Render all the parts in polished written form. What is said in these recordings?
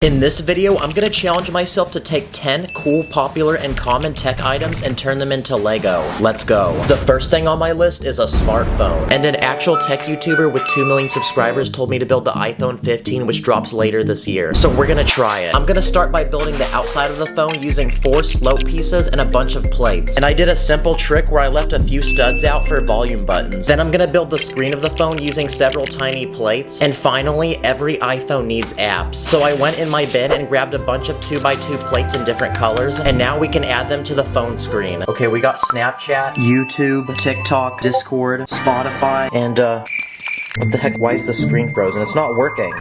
In this video, I'm gonna challenge myself to take 10 cool, popular, and common tech items and turn them into Lego. Let's go. The first thing on my list is a smartphone. And an actual tech YouTuber with 2 million subscribers told me to build the iPhone 15, which drops later this year. So we're gonna try it. I'm gonna start by building the outside of the phone using 4 slope pieces and a bunch of plates. And I did a simple trick where I left a few studs out for volume buttons. Then I'm gonna build the screen of the phone using several tiny plates. And finally, every iPhone needs apps. So I went in my bin and grabbed a bunch of 2x2 plates in different colors, and now we can add them to the phone screen. Okay, we got Snapchat, YouTube, TikTok, Discord, Spotify, and what the heck, why is the screen frozen? It's not working.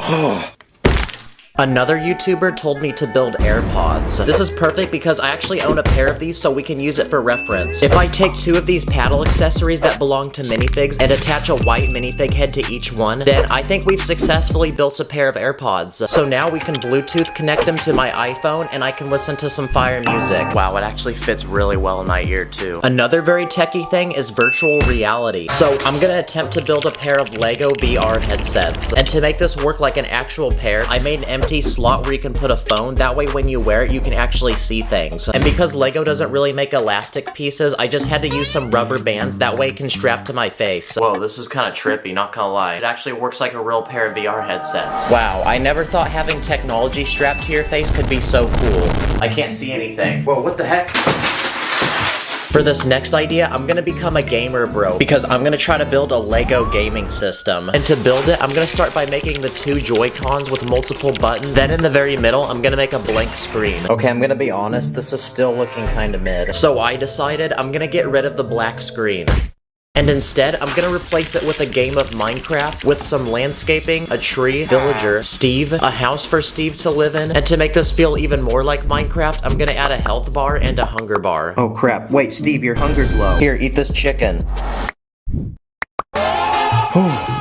Another YouTuber told me to build AirPods. This is perfect because I actually own a pair of these, so we can use it for reference. If I take 2 of these paddle accessories that belong to minifigs and attach a white minifig head to each one, then I think we've successfully built a pair of AirPods. So now we can Bluetooth connect them to my iPhone and I can listen to some fire music. Wow, it actually fits really well in my ear too. Another very techie thing is virtual reality. So I'm gonna attempt to build a pair of Lego VR headsets. And to make this work like an actual pair, I made an empty slot where you can put a phone. That way when you wear it, you can actually see things. And because Lego doesn't really make elastic pieces, I just had to use some rubber bands. That way it can strap to my face. Whoa, this is kind of trippy, not gonna lie. It actually works like a real pair of VR headsets. Wow, I never thought having technology strapped to your face could be so cool. I can't see anything. Whoa, what the heck? For this next idea, I'm gonna become a gamer bro because I'm gonna try to build a Lego gaming system. And to build it, I'm gonna start by making the 2 Joy-Cons with multiple buttons. Then in the very middle, I'm gonna make a blank screen. Okay, I'm gonna be honest, this is still looking kinda mid. So I decided I'm gonna get rid of the black screen. And instead, I'm gonna replace it with a game of Minecraft with some landscaping, a tree, villager, Steve, a house for Steve to live in. And to make this feel even more like Minecraft, I'm gonna add a health bar and a hunger bar. Oh crap, wait Steve, your hunger's low. Here, eat this chicken.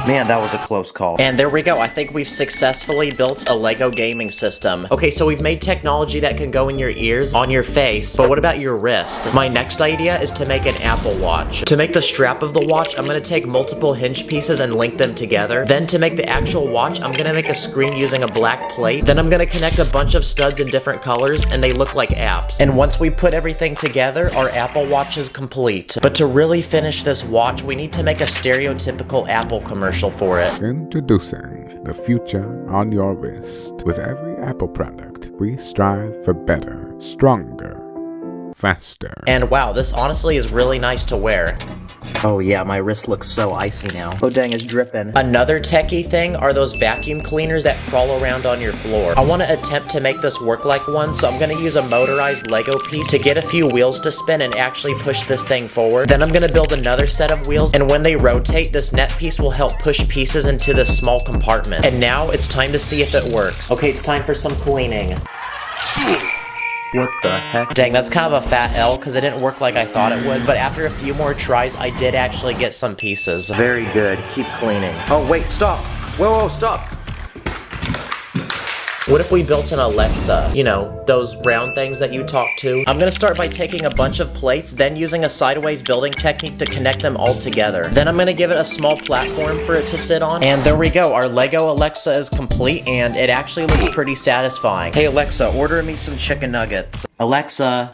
Man, that was a close call. And there we go. I think we've successfully built a Lego gaming system. Okay, so we've made technology that can go in your ears, on your face, but what about your wrist? My next idea is to make an Apple Watch. To make the strap of the watch, I'm gonna take multiple hinge pieces and link them together. Then to make the actual watch, I'm gonna make a screen using a black plate. Then I'm gonna connect a bunch of studs in different colors, and they look like apps. And once we put everything together, our Apple Watch is complete. But to really finish this watch, we need to make a stereotypical Apple commercial for it. Introducing the future on your wrist. With every Apple product, we strive for better, stronger, faster. And wow, this honestly is really nice to wear. Oh yeah, my wrist looks so icy now. Oh dang, it's dripping. Another techie thing are those vacuum cleaners that crawl around on your floor. I want to attempt to make this work like one, so I'm going to use a motorized Lego piece to get a few wheels to spin and actually push this thing forward. Then I'm going to build another set of wheels, and when they rotate, this net piece will help push pieces into this small compartment. And now it's time to see if it works. Okay, it's time for some cleaning. What the heck? Dang, that's kind of a fat L because it didn't work like I thought it would, but after a few more tries, I did actually get some pieces. Very good. Keep cleaning. Oh, wait, stop. Whoa, stop. What if we built an Alexa? You know, those round things that you talk to? I'm gonna start by taking a bunch of plates, then using a sideways building technique to connect them all together. Then I'm gonna give it a small platform for it to sit on. And there we go, our Lego Alexa is complete, and it actually looks pretty satisfying. Hey Alexa, order me some chicken nuggets. Alexa.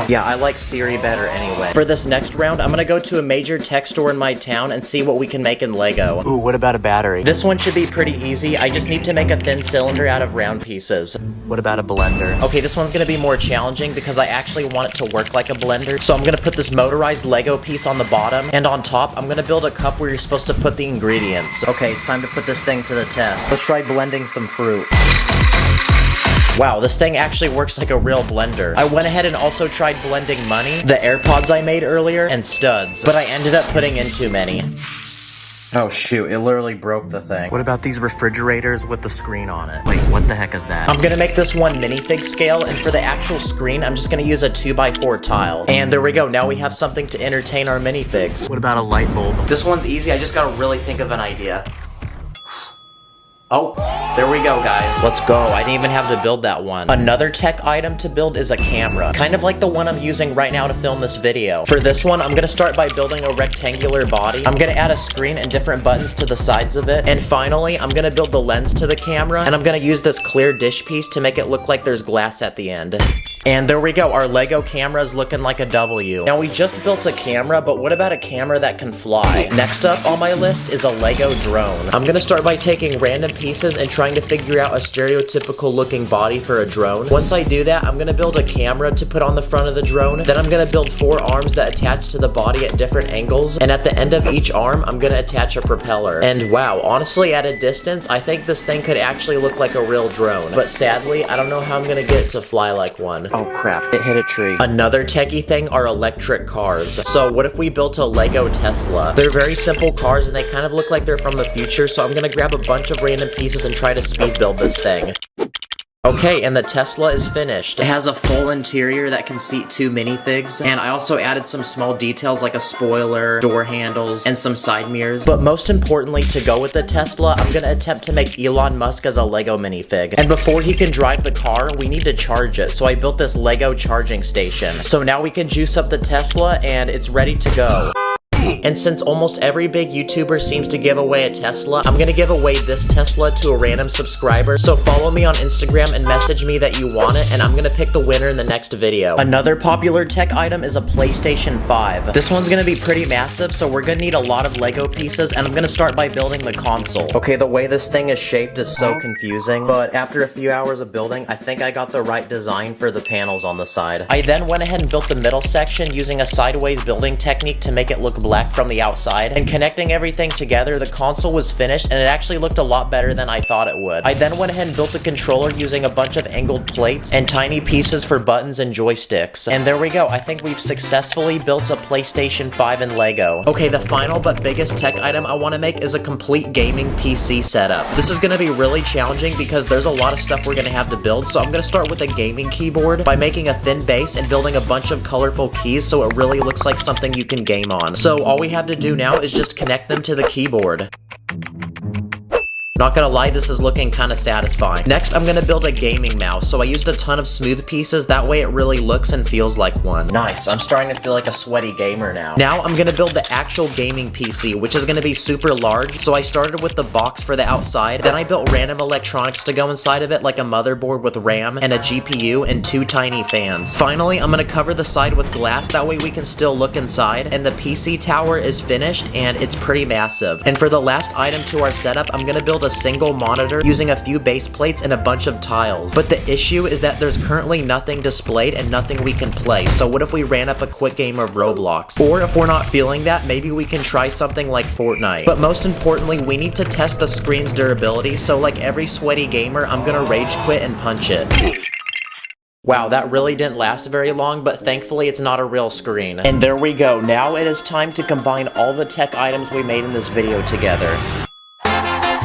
Yeah, I like Siri better anyway. For this next round, I'm gonna go to a major tech store in my town and see what we can make in Lego. Ooh, what about a battery? This one should be pretty easy. I just need to make a thin cylinder out of round pieces. What about a blender? Okay, this one's gonna be more challenging because I actually want it to work like a blender. So I'm gonna put this motorized Lego piece on the bottom, and on top, I'm gonna build a cup where you're supposed to put the ingredients. Okay, it's time to put this thing to the test. Let's try blending some fruit. Wow, this thing actually works like a real blender. I went ahead and also tried blending money, the AirPods I made earlier, and studs, but I ended up putting in too many. Oh shoot, it literally broke the thing. What about these refrigerators with the screen on it? Wait, what the heck is that? I'm gonna make this one minifig scale, and for the actual screen, I'm just gonna use a 2x4 tile. And there we go, now we have something to entertain our minifigs. What about a light bulb? This one's easy, I just gotta really think of an idea. Oh, there we go, guys. Let's go. I didn't even have to build that one. Another tech item to build is a camera, kind of like the one I'm using right now to film this video. For this one, I'm gonna start by building a rectangular body. I'm gonna add a screen and different buttons to the sides of it. And finally, I'm gonna build the lens to the camera, and I'm gonna use this clear dish piece to make it look like there's glass at the end. And there we go, our Lego camera is looking like a W. Now we just built a camera, but what about a camera that can fly? Next up on my list is a Lego drone. I'm gonna start by taking random pieces and trying to figure out a stereotypical looking body for a drone. Once I do that, I'm gonna build a camera to put on the front of the drone. Then I'm gonna build 4 arms that attach to the body at different angles. And at the end of each arm, I'm gonna attach a propeller. And wow, honestly, at a distance, I think this thing could actually look like a real drone. But sadly, I don't know how I'm gonna get it to fly like one. Oh crap, it hit a tree. Another techie thing are electric cars. So what if we built a Lego Tesla? They're very simple cars and they kind of look like they're from the future, so I'm gonna grab a bunch of random pieces and try to speed build this thing. Okay, and the Tesla is finished. It has a full interior that can seat 2 minifigs, and I also added some small details like a spoiler, door handles, and some side mirrors. But most importantly, to go with the Tesla, I'm gonna attempt to make Elon Musk as a Lego minifig. And before he can drive the car, we need to charge it, so I built this Lego charging station. So now we can juice up the Tesla, and it's ready to go. And since almost every big YouTuber seems to give away a Tesla, I'm gonna give away this Tesla to a random subscriber. So follow me on Instagram and message me that you want it, and I'm gonna pick the winner in the next video. Another popular tech item is a PlayStation 5. This one's gonna be pretty massive, so we're gonna need a lot of Lego pieces, and I'm gonna start by building the console. Okay, the way this thing is shaped is so confusing, but after a few hours of building, I think I got the right design for the panels on the side. I then went ahead and built the middle section using a sideways building technique to make it look black from the outside, and connecting everything together, the console was finished and it actually looked a lot better than I thought it would. I then went ahead and built the controller using a bunch of angled plates and tiny pieces for buttons and joysticks. And there we go, I think we've successfully built a PlayStation 5 in Lego. Okay, the final but biggest tech item I want to make is a complete gaming PC setup. This is going to be really challenging because there's a lot of stuff we're going to have to build, so I'm going to start with a gaming keyboard by making a thin base and building a bunch of colorful keys so it really looks like something you can game on. So all we have to do now is just connect them to the keyboard. Not gonna lie, this is looking kind of satisfying. Next, I'm gonna build a gaming mouse, so I used a ton of smooth pieces, that way it really looks and feels like one. Nice, I'm starting to feel like a sweaty gamer now. Now, I'm gonna build the actual gaming PC, which is gonna be super large, so I started with the box for the outside, then I built random electronics to go inside of it, like a motherboard with RAM, and a GPU, and 2 tiny fans. Finally, I'm gonna cover the side with glass, that way we can still look inside, and the PC tower is finished, and it's pretty massive. And for the last item to our setup, I'm gonna build a single monitor using a few base plates and a bunch of tiles. But the issue is that there's currently nothing displayed and nothing we can play, so what if we ran up a quick game of Roblox? Or if we're not feeling that, maybe we can try something like Fortnite. But most importantly, we need to test the screen's durability, so like every sweaty gamer, I'm gonna rage quit and punch it. Wow, that really didn't last very long, but thankfully it's not a real screen. And there we go, now it is time to combine all the tech items we made in this video together.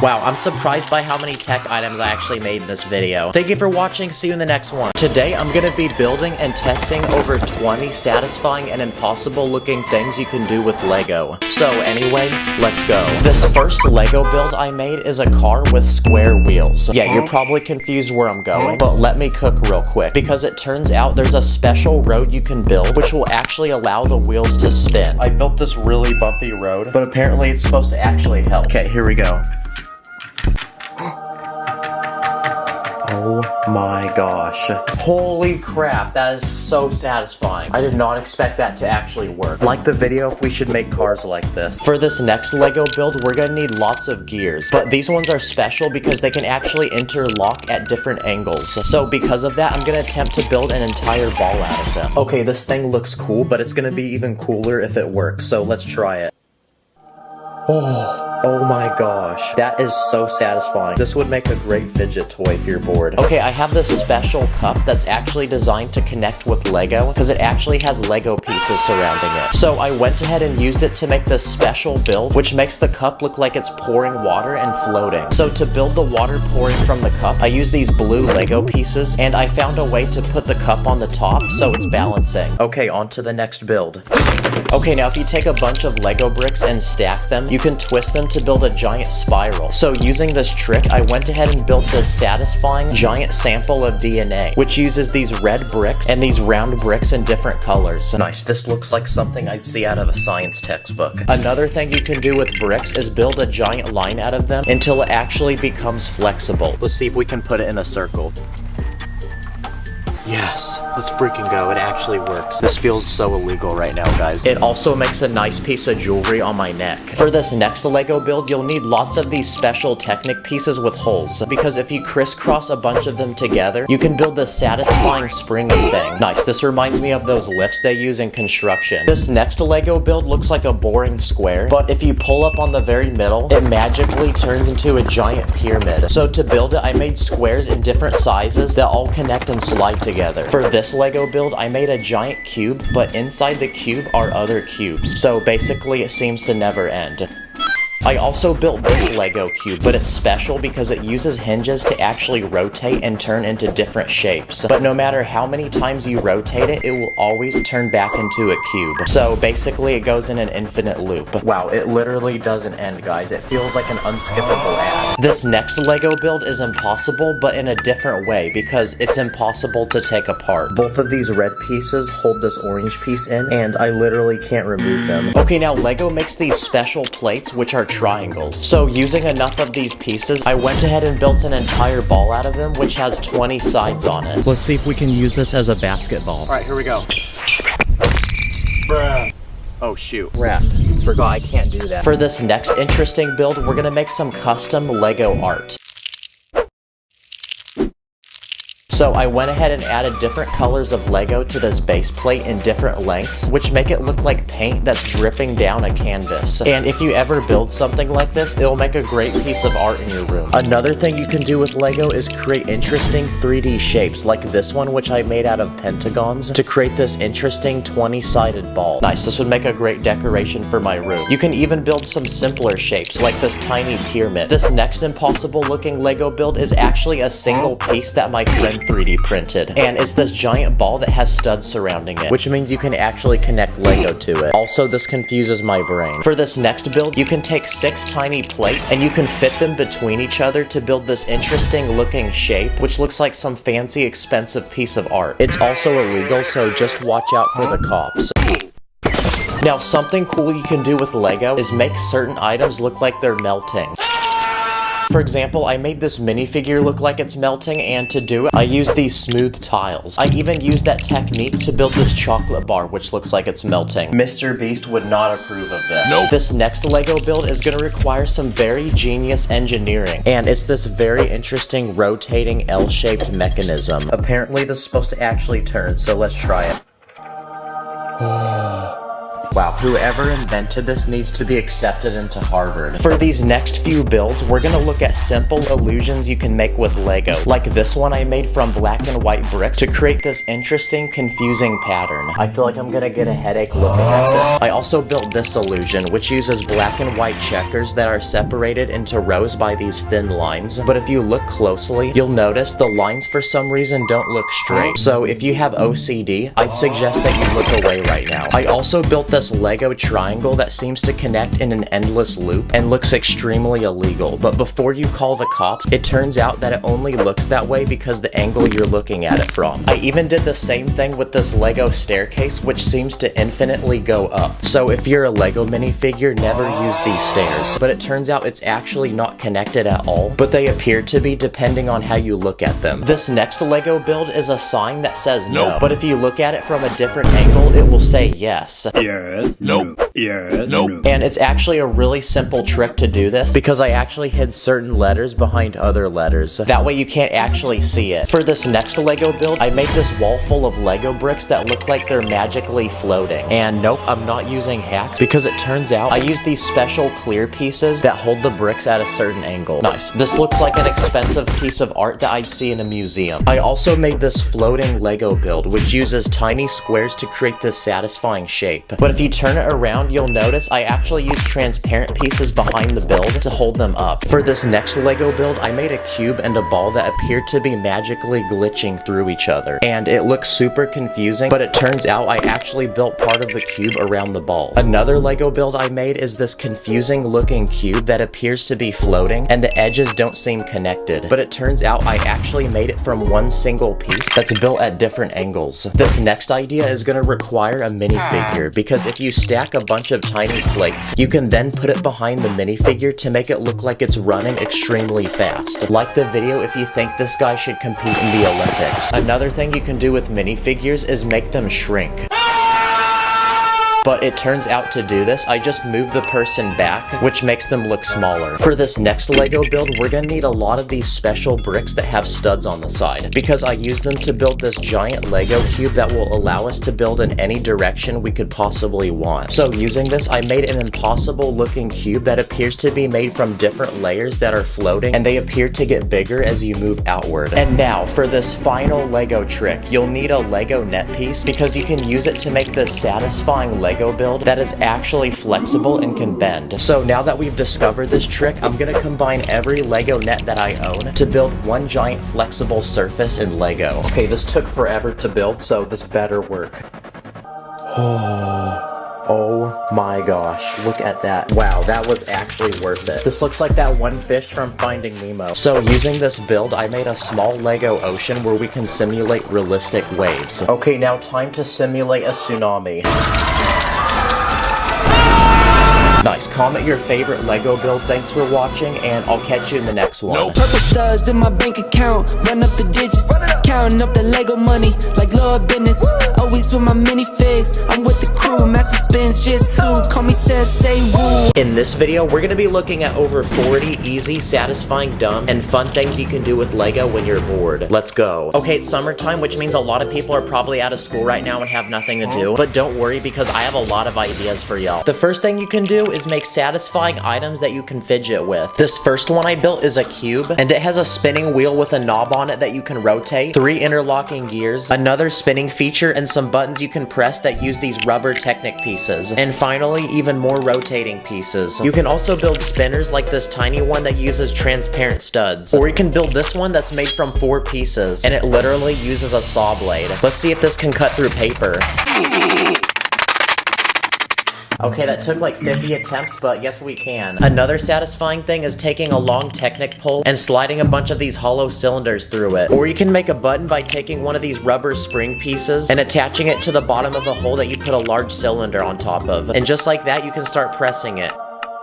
Wow, I'm surprised by how many tech items I actually made in this video. Thank you for watching, see you in the next one. Today, I'm gonna be building and testing over 20 satisfying and impossible looking things you can do with Lego. So anyway, let's go. This first Lego build I made is a car with square wheels. Yeah, you're probably confused where I'm going, but let me cook real quick, because it turns out there's a special road you can build which will actually allow the wheels to spin. I built this really bumpy road, but apparently it's supposed to actually help. Okay, here we go. Oh my gosh. Holy crap, that is so satisfying. I did not expect that to actually work. Like the video if we should make cars like this. For this next Lego build, we're gonna need lots of gears. But these ones are special because they can actually interlock at different angles. So because of that, I'm gonna attempt to build an entire ball out of them. Okay, this thing looks cool, but it's gonna be even cooler if it works. So let's try it. Oh my gosh, that is so satisfying. This would make a great fidget toy if you're bored. Okay, I have this special cup that's actually designed to connect with Lego because it actually has Lego pieces surrounding it. So I went ahead and used it to make this special build, which makes the cup look like it's pouring water and floating. So to build the water pouring from the cup, I used these blue Lego pieces, and I found a way to put the cup on the top so it's balancing. Okay, on to the next build. Okay, now if you take a bunch of Lego bricks and stack them, you can twist them them to build a giant spiral. So using this trick, I went ahead and built this satisfying giant sample of DNA, which uses these red bricks and these round bricks in different colors. Nice, this looks like something I'd see out of a science textbook. Another thing you can do with bricks is build a giant line out of them until it actually becomes flexible. Let's see if we can put it in a circle. Yes, let's freaking go. It actually works. This feels so illegal right now, guys. It also makes a nice piece of jewelry on my neck. For this next Lego build, you'll need lots of these special Technic pieces with holes, because if you crisscross a bunch of them together, you can build this satisfying springy thing. Nice, this reminds me of those lifts they use in construction. This next Lego build looks like a boring square, but if you pull up on the very middle, it magically turns into a giant pyramid. So to build it, I made squares in different sizes that all connect and slide together. For this Lego build, I made a giant cube, but inside the cube are other cubes. So basically, it seems to never end. I also built this Lego cube, but it's special because it uses hinges to actually rotate and turn into different shapes. But no matter how many times you rotate it, it will always turn back into a cube. So basically, it goes in an infinite loop. Wow, it literally doesn't end, guys. It feels like an unskippable ad. This next Lego build is impossible, but in a different way, because it's impossible to take apart. Both of these red pieces hold this orange piece in, and I literally can't remove them. Okay, now Lego makes these special plates, which are triangles. So using enough of these pieces, I went ahead and built an entire ball out of them, which has 20 sides on it. Let's see if we can use this as a basketball. All right, here we go. Bruh. Oh shoot. Crap. Forgot I can't do that. For this next interesting build, we're gonna make some custom Lego art. So I went ahead and added different colors of Lego to this base plate in different lengths, which make it look like paint that's dripping down a canvas. And if you ever build something like this, it'll make a great piece of art in your room. Another thing you can do with Lego is create interesting 3D shapes, like this one, which I made out of pentagons, to create this interesting 20-sided ball. Nice, this would make a great decoration for my room. You can even build some simpler shapes, like this tiny pyramid. This next impossible looking Lego build is actually a single piece that my friend 3D printed, and it's this giant ball that has studs surrounding it, which means you can actually connect Lego to it. Also, this confuses my brain. For this next build, you can take 6 tiny plates and you can fit them between each other to build this interesting looking shape, which looks like some fancy expensive piece of art. It's also illegal, so just watch out for the cops. Now, something cool you can do with Lego is make certain items look like they're melting. For example, I made this minifigure look like it's melting, and to do it, I used these smooth tiles. I even used that technique to build this chocolate bar, which looks like it's melting. Mr. Beast would not approve of this. Nope. This next Lego build is going to require some very genius engineering, and it's this very interesting rotating L-shaped mechanism. Apparently, this is supposed to actually turn, so let's try it. Wow, whoever invented this needs to be accepted into Harvard. For these next few builds, we're gonna look at simple illusions you can make with Lego, like this one I made from black and white bricks to create this interesting, confusing pattern. I feel like I'm gonna get a headache looking at this. I also built this illusion, which uses black and white checkers that are separated into rows by these thin lines, but if you look closely, you'll notice the lines for some reason don't look straight. So if you have OCD, I'd suggest that you look away right now. I also built this Lego triangle that seems to connect in an endless loop and looks extremely illegal, but before you call the cops, it turns out that it only looks that way because the angle you're looking at it from. I even did the same thing with this Lego staircase, which seems to infinitely go up. So if you're a Lego minifigure, never use these stairs. But it turns out it's actually not connected at all, but they appear to be depending on how you look at them. This next Lego build is a sign that says no, but if you look at it from a different angle, it will say yes. Yes. Nope. Yes. Nope. And it's actually a really simple trick to do this because I actually hid certain letters behind other letters. That way you can't actually see it. For this next Lego build, I made this wall full of Lego bricks that look like they're magically floating. And nope, I'm not using hacks because it turns out I use these special clear pieces that hold the bricks at a certain angle. Nice. This looks like an expensive piece of art that I'd see in a museum. I also made this floating Lego build, which uses tiny squares to create this satisfying shape. But if you you turn it around, you'll notice I actually use transparent pieces behind the build to hold them up. For this next Lego build, I made a cube and a ball that appeared to be magically glitching through each other. And it looks super confusing, but it turns out I actually built part of the cube around the ball. Another Lego build I made is this confusing looking cube that appears to be floating, and the edges don't seem connected. But it turns out I actually made it from one single piece that's built at different angles. This next idea is going to require a minifigure, because if you stack a bunch of tiny plates, you can then put it behind the minifigure to make it look like it's running extremely fast. Like the video if you think this guy should compete in the Olympics. Another thing you can do with minifigures is make them shrink. But it turns out to do this, I just move the person back, which makes them look smaller. For this next Lego build, we're gonna need a lot of these special bricks that have studs on the side, because I use them to build this giant Lego cube that will allow us to build in any direction we could possibly want. So using this, I made an impossible looking cube that appears to be made from different layers that are floating, and they appear to get bigger as you move outward. And now, for this final Lego trick, you'll need a Lego net piece, because you can use it to make this satisfying Lego build that is actually flexible and can bend. So now that we've discovered this trick, I'm gonna combine every Lego net that I own to build one giant flexible surface in Lego. Okay, this took forever to build, so this better work. Oh my gosh, look at that. Wow, that was actually worth it. This looks like that one fish from Finding Nemo. So using this build, I made a small Lego ocean where we can simulate realistic waves. Okay, now time to simulate a tsunami. Nice. Comment your favorite Lego build. Thanks for watching, and I'll catch you in the next one. Purple studs in my bank account, run up the digits, counting up the Lego money like Lord business. Always with my minifigs, I'm with the crew, master spins jitsu, call me say woo. In this video, we're gonna be looking at over 40 easy, satisfying, dumb, and fun things you can do with Lego when you're bored. Let's go. Okay, it's summertime, which means a lot of people are probably out of school right now and have nothing to do. But don't worry, because I have a lot of ideas for y'all. The first thing you can do is make satisfying items that you can fidget with. This first one I built is a cube, and it has a spinning wheel with a knob on it that you can rotate, 3 interlocking gears, another spinning feature, and some buttons you can press that use these rubber Technic pieces. And finally, even more rotating pieces. You can also build spinners like this tiny one that uses transparent studs. Or you can build this one that's made from 4 pieces, and it literally uses a saw blade. Let's see if this can cut through paper. Okay, that took like 50 attempts, but yes we can. Another satisfying thing is taking a long Technic pole and sliding a bunch of these hollow cylinders through it. Or you can make a button by taking one of these rubber spring pieces and attaching it to the bottom of a hole that you put a large cylinder on top of. And just like that, you can start pressing it.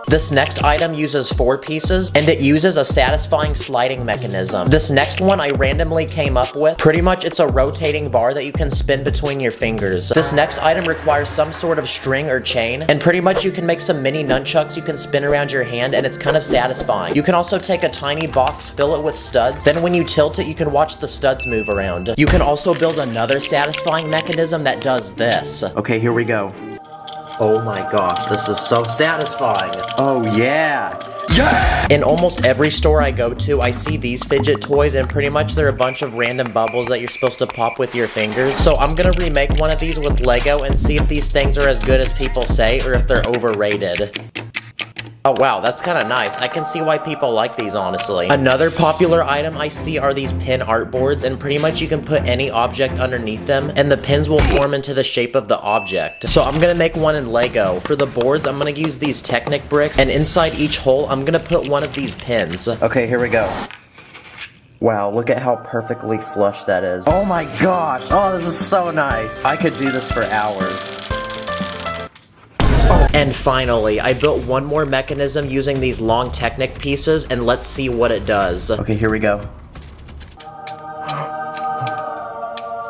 This next item uses 4 pieces, and it uses a satisfying sliding mechanism. This next one I randomly came up with. Pretty much it's a rotating bar that you can spin between your fingers. This next item requires some sort of string or chain, and pretty much you can make some mini nunchucks you can spin around your hand, and it's kind of satisfying. You can also take a tiny box, fill it with studs, then when you tilt it, you can watch the studs move around. You can also build another satisfying mechanism that does this. Okay, here we go. Oh my gosh, this is so satisfying. Oh yeah. Yeah! In almost every store I go to, I see these fidget toys, and pretty much they're a bunch of random bubbles that you're supposed to pop with your fingers. So I'm gonna remake one of these with Lego and see if these things are as good as people say or if they're overrated. Oh wow, that's kind of nice. I can see why people like these, honestly. Another popular item I see are these pin art boards, and pretty much you can put any object underneath them, and the pins will form into the shape of the object. So I'm gonna make one in Lego. For the boards, I'm gonna use these Technic bricks, and inside each hole, I'm gonna put one of these pins. Okay, here we go. Wow, look at how perfectly flush that is. Oh my gosh, oh this is so nice. I could do this for hours. And finally, I built one more mechanism using these long Technic pieces, and let's see what it does. Okay, here we go.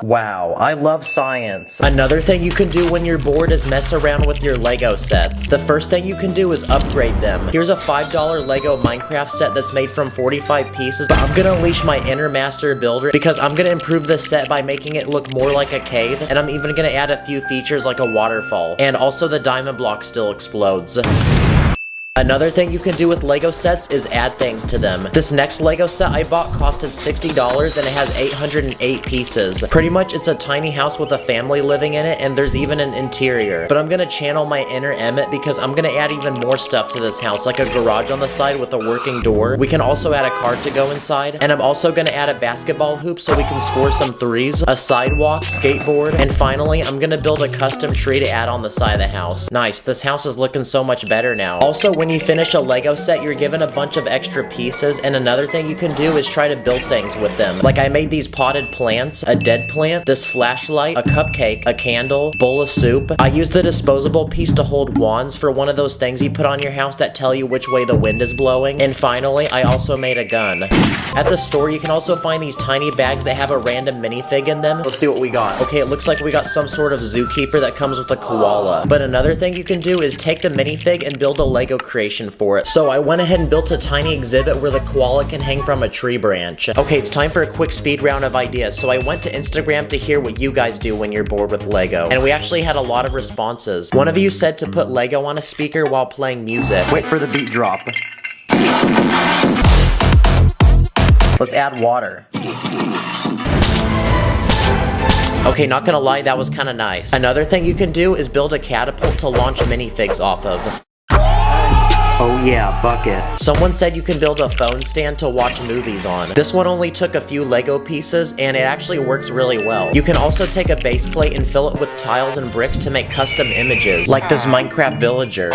Wow, I love science. Another thing you can do when you're bored is mess around with your Lego sets. The first thing you can do is upgrade them. Here's a $5 Lego Minecraft set that's made from 45 pieces, but I'm gonna unleash my inner master builder because I'm gonna improve this set by making it look more like a cave, and I'm even gonna add a few features like a waterfall. And also the diamond block still explodes. Another thing you can do with Lego sets is add things to them. This next Lego set I bought costed $60 and it has 808 pieces. Pretty much it's a tiny house with a family living in it, and there's even an interior. But I'm gonna channel my inner Emmett because I'm gonna add even more stuff to this house, like a garage on the side with a working door. We can also add a car to go inside, and I'm also gonna add a basketball hoop so we can score some threes, a sidewalk, skateboard, and finally I'm gonna build a custom tree to add on the side of the house. Nice, this house is looking so much better now. Also, when you finish a Lego set, you're given a bunch of extra pieces, and another thing you can do is try to build things with them. Like I made these potted plants, a dead plant, this flashlight, a cupcake, a candle, bowl of soup. I used the disposable piece to hold wands for one of those things you put on your house that tell you which way the wind is blowing. And finally, I also made a gun. At the store, you can also find these tiny bags that have a random minifig in them. Let's see what we got. Okay, it looks like we got some sort of zookeeper that comes with a koala. But another thing you can do is take the minifig and build a Lego creation for it. So I went ahead and built a tiny exhibit where the koala can hang from a tree branch. Okay, it's time for a quick speed round of ideas. So I went to Instagram to hear what you guys do when you're bored with Lego. And we actually had a lot of responses. One of you said to put Lego on a speaker while playing music. Wait for the beat drop. Let's add water. Okay, not gonna lie, that was kinda nice. Another thing you can do is build a catapult to launch minifigs off of. Oh yeah, bucket. Someone said you can build a phone stand to watch movies on. This one only took a few Lego pieces, and it actually works really well. You can also take a base plate and fill it with tiles and bricks to make custom images, like this Minecraft villager.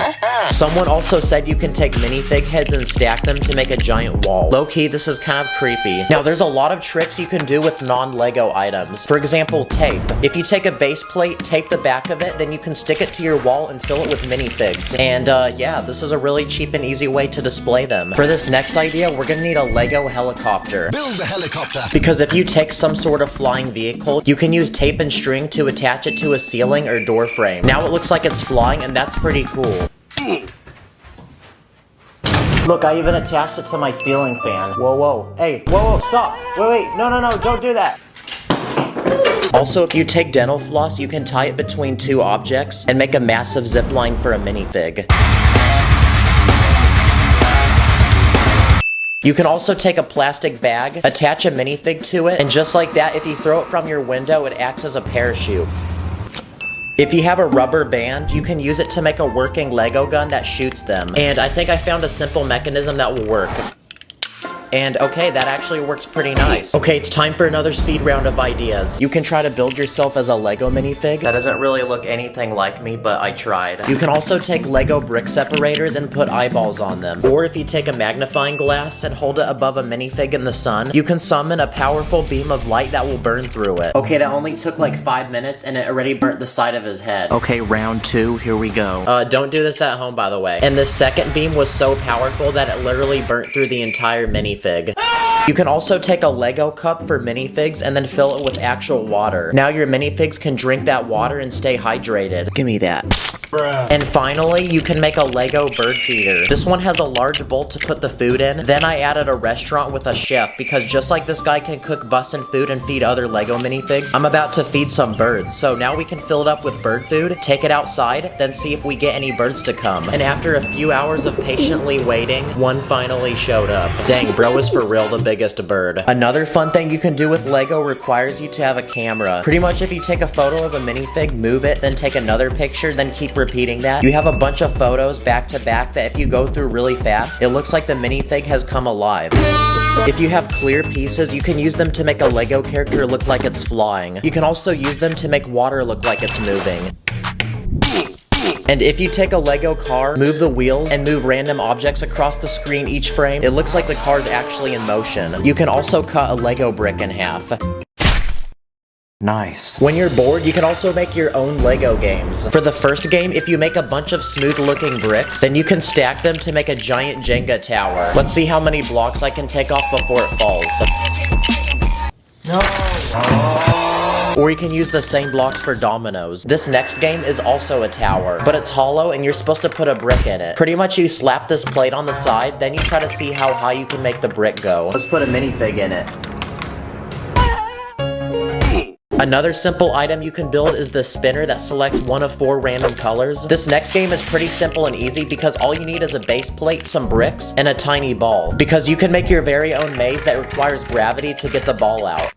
Someone also said you can take minifig heads and stack them to make a giant wall. Low-key, this is kind of creepy. Now, there's a lot of tricks you can do with non-Lego items. For example, tape. If you take a base plate, tape the back of it, then you can stick it to your wall and fill it with minifigs. And yeah, this is a really cheap and easy way to display them. For this next idea, we're gonna need a Lego helicopter. Build a helicopter. Because if you take some sort of flying vehicle, you can use tape and string to attach it to a ceiling or door frame. Now it looks like it's flying, and that's pretty cool. Look, I even attached it to my ceiling fan. Whoa, whoa. Hey, whoa, whoa, stop. Wait, no, don't do that. Also, if you take dental floss, you can tie it between two objects and make a massive zip line for a minifig. You can also take a plastic bag, attach a minifig to it, and just like that, if you throw it from your window, it acts as a parachute. If you have a rubber band, you can use it to make a working Lego gun that shoots them. And I think I found a simple mechanism that will work. And okay, that actually works pretty nice. Okay, it's time for another speed round of ideas. You can try to build yourself as a Lego minifig. That doesn't really look anything like me, but I tried. You can also take Lego brick separators and put eyeballs on them. Or if you take a magnifying glass and hold it above a minifig in the sun, you can summon a powerful beam of light that will burn through it. Okay, that only took like 5 minutes and it already burnt the side of his head. Okay, round 2, here we go. Don't do this at home, by the way. And the second beam was so powerful that it literally burnt through the entire minifig. You can also take a Lego cup for minifigs and then fill it with actual water. Now your minifigs can drink that water and stay hydrated. Give me that. And finally, you can make a Lego bird feeder. This one has a large bowl to put the food in. Then I added a restaurant with a chef because just like this guy can cook bussin' food and feed other Lego minifigs, I'm about to feed some birds. So now we can fill it up with bird food, take it outside, then see if we get any birds to come. And after a few hours of patiently waiting, one finally showed up. Dang, bro is for real the biggest bird. Another fun thing you can do with Lego requires you to have a camera. Pretty much if you take a photo of a minifig, move it, then take another picture, then keep repeating that, you have a bunch of photos back to back that if you go through really fast, it looks like the minifig has come alive. If you have clear pieces, you can use them to make a Lego character look like it's flying. You can also use them to make water look like it's moving. And if you take a Lego car, move the wheels, and move random objects across the screen each frame, it looks like the car's actually in motion. You can also cut a Lego brick in half. Nice. When you're bored, you can also make your own Lego games. For the first game, if you make a bunch of smooth-looking bricks, then you can stack them to make a giant Jenga tower. Let's see how many blocks I can take off before it falls. No. Or you can use the same blocks for dominoes. This next game is also a tower, but it's hollow and you're supposed to put a brick in it. Pretty much you slap this plate on the side, then you try to see how high you can make the brick go. Let's put a minifig in it. Another simple item you can build is the spinner that selects one of 4 random colors. This next game is pretty simple and easy because all you need is a base plate, some bricks, and a tiny ball. Because you can make your very own maze that requires gravity to get the ball out.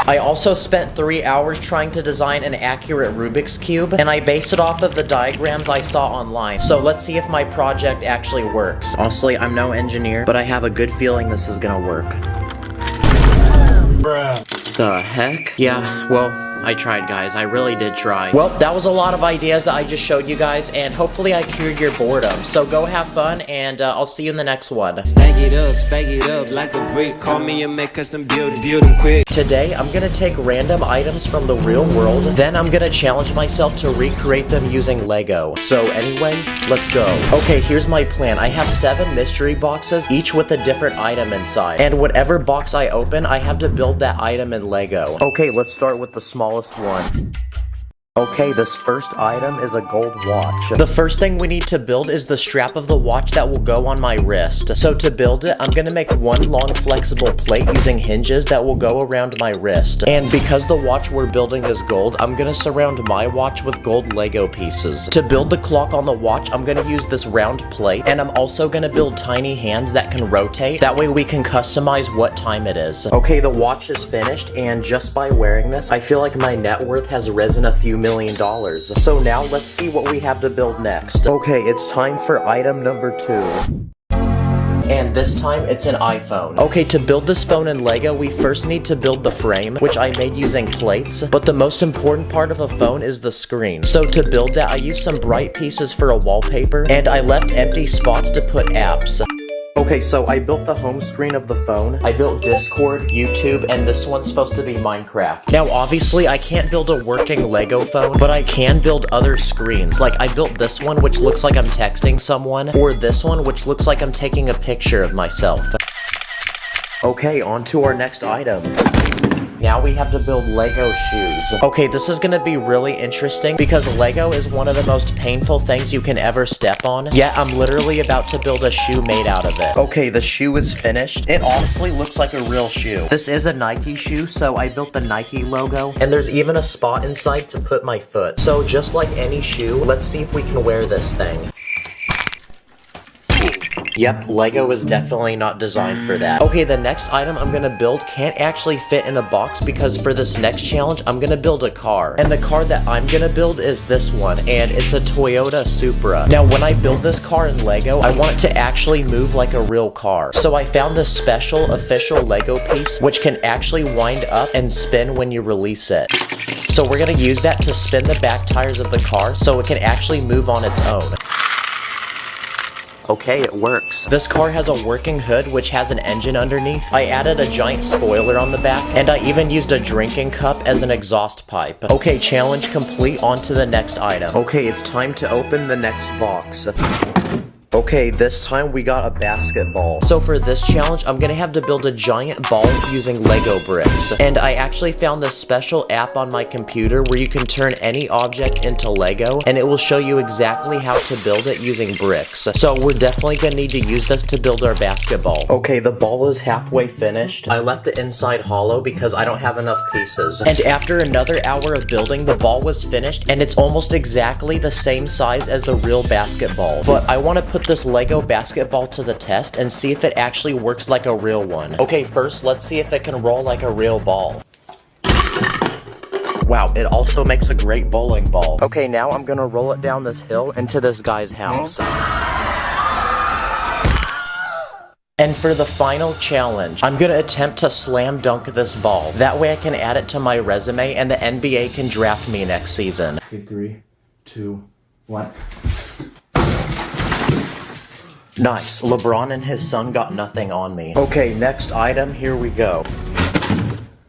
I also spent 3 hours trying to design an accurate Rubik's Cube, and I based it off of the diagrams I saw online. So let's see if my project actually works. Honestly, I'm no engineer, but I have a good feeling this is gonna work. Bruh. The heck? Yeah, well, I tried, guys. I really did try. Well, that was a lot of ideas that I just showed you guys, and hopefully I cured your boredom. So go have fun, and I'll see you in the next one. Stack it up like a brick. Call me and make us some build them quick. Today, I'm gonna take random items from the real world, then I'm gonna challenge myself to recreate them using Lego. So anyway, let's go. Okay, here's my plan. I have 7 mystery boxes, each with a different item inside. And whatever box I open, I have to build that item in Lego. Okay, let's start with the smallest one. Okay, this first item is a gold watch. The first thing we need to build is the strap of the watch that will go on my wrist. So to build it, I'm gonna make one long flexible plate using hinges that will go around my wrist. And because the watch we're building is gold, I'm gonna surround my watch with gold Lego pieces. To build the clock on the watch, I'm gonna use this round plate, and I'm also gonna build tiny hands that can rotate. That way we can customize what time it is. Okay, the watch is finished, and just by wearing this, I feel like my net worth has risen a few $1 million. So now let's see what we have to build next. Okay, it's time for item number 2. And this time, it's an iPhone. Okay, to build this phone in Lego, we first need to build the frame, which I made using plates, but the most important part of a phone is the screen. So to build that, I used some bright pieces for a wallpaper, and I left empty spots to put apps. Okay, so I built the home screen of the phone, I built Discord, YouTube, and this one's supposed to be Minecraft. Now, obviously, I can't build a working Lego phone, but I can build other screens. Like, I built this one, which looks like I'm texting someone, or this one, which looks like I'm taking a picture of myself. Okay, on to our next item. Now we have to build Lego shoes. Okay, this is gonna be really interesting because Lego is one of the most painful things you can ever step on. Yet I'm literally about to build a shoe made out of it. Okay, the shoe is finished. It honestly looks like a real shoe. This is a Nike shoe, so I built the Nike logo. And there's even a spot inside to put my foot. So just like any shoe, let's see if we can wear this thing. Yep, Lego is definitely not designed for that. Okay, the next item I'm gonna build can't actually fit in a box because for this next challenge, I'm gonna build a car. And the car that I'm gonna build is this one, and it's a Toyota Supra. Now, when I build this car in Lego, I want it to actually move like a real car. So I found this special official Lego piece, which can actually wind up and spin when you release it. So we're gonna use that to spin the back tires of the car so it can actually move on its own. Okay, it works. This car has a working hood which has an engine underneath. I added a giant spoiler on the back, and I even used a drinking cup as an exhaust pipe. Okay, challenge complete, on to the next item. Okay, it's time to open the next box. Okay, this time we got a basketball. So for this challenge, I'm gonna have to build a giant ball using Lego bricks. And I actually found this special app on my computer where you can turn any object into Lego, and it will show you exactly how to build it using bricks. So we're definitely gonna need to use this to build our basketball. Okay, the ball is halfway finished. I left the inside hollow because I don't have enough pieces. And after another hour of building, the ball was finished, and it's almost exactly the same size as the real basketball. But I wanna put this Lego basketball to the test and see if it actually works like a real one. Okay, first let's see if it can roll like a real ball. Wow, it also makes a great bowling ball. Okay, now I'm gonna roll it down this hill into this guy's house. And for the final challenge, I'm gonna attempt to slam dunk this ball. That way I can add it to my resume and the NBA can draft me next season. 3, 2, 1. Nice. LeBron and his son got nothing on me. Okay, next item, here we go.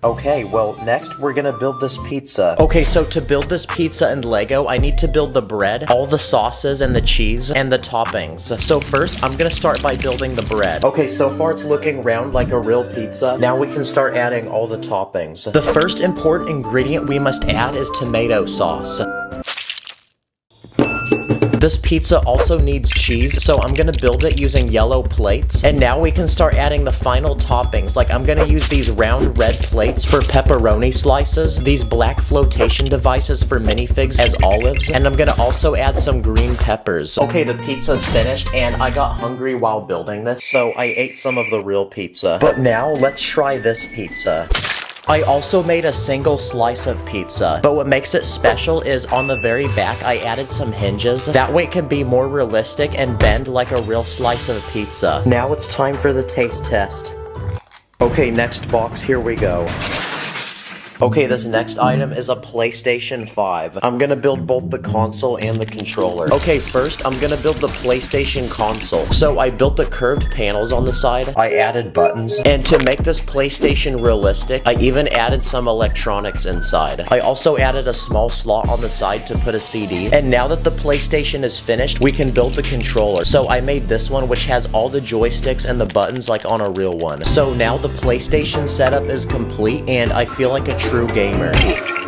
Okay, well, next we're gonna build this pizza. Okay, so to build this pizza in Lego, I need to build the bread, all the sauces and the cheese, and the toppings. So first, I'm gonna start by building the bread. Okay, so far it's looking round like a real pizza. Now we can start adding all the toppings. The first important ingredient we must add is tomato sauce. This pizza also needs cheese, so I'm gonna build it using yellow plates. And now we can start adding the final toppings. Like, I'm gonna use these round red plates for pepperoni slices, these black flotation devices for minifigs as olives, and I'm gonna also add some green peppers. Okay, the pizza's finished, and I got hungry while building this, so I ate some of the real pizza. But now, let's try this pizza. I also made a single slice of pizza, but what makes it special is on the very back I added some hinges. That way it can be more realistic and bend like a real slice of pizza. Now it's time for the taste test. Okay, next box, here we go. Okay, this next item is a PlayStation 5. I'm gonna build both the console and the controller. Okay, first, I'm gonna build the PlayStation console. So I built the curved panels on the side. I added buttons. And to make this PlayStation realistic, I even added some electronics inside. I also added a small slot on the side to put a CD. And now that the PlayStation is finished, we can build the controller. So I made this one, which has all the joysticks and the buttons like on a real one. So now the PlayStation setup is complete, and I feel like a true gamer.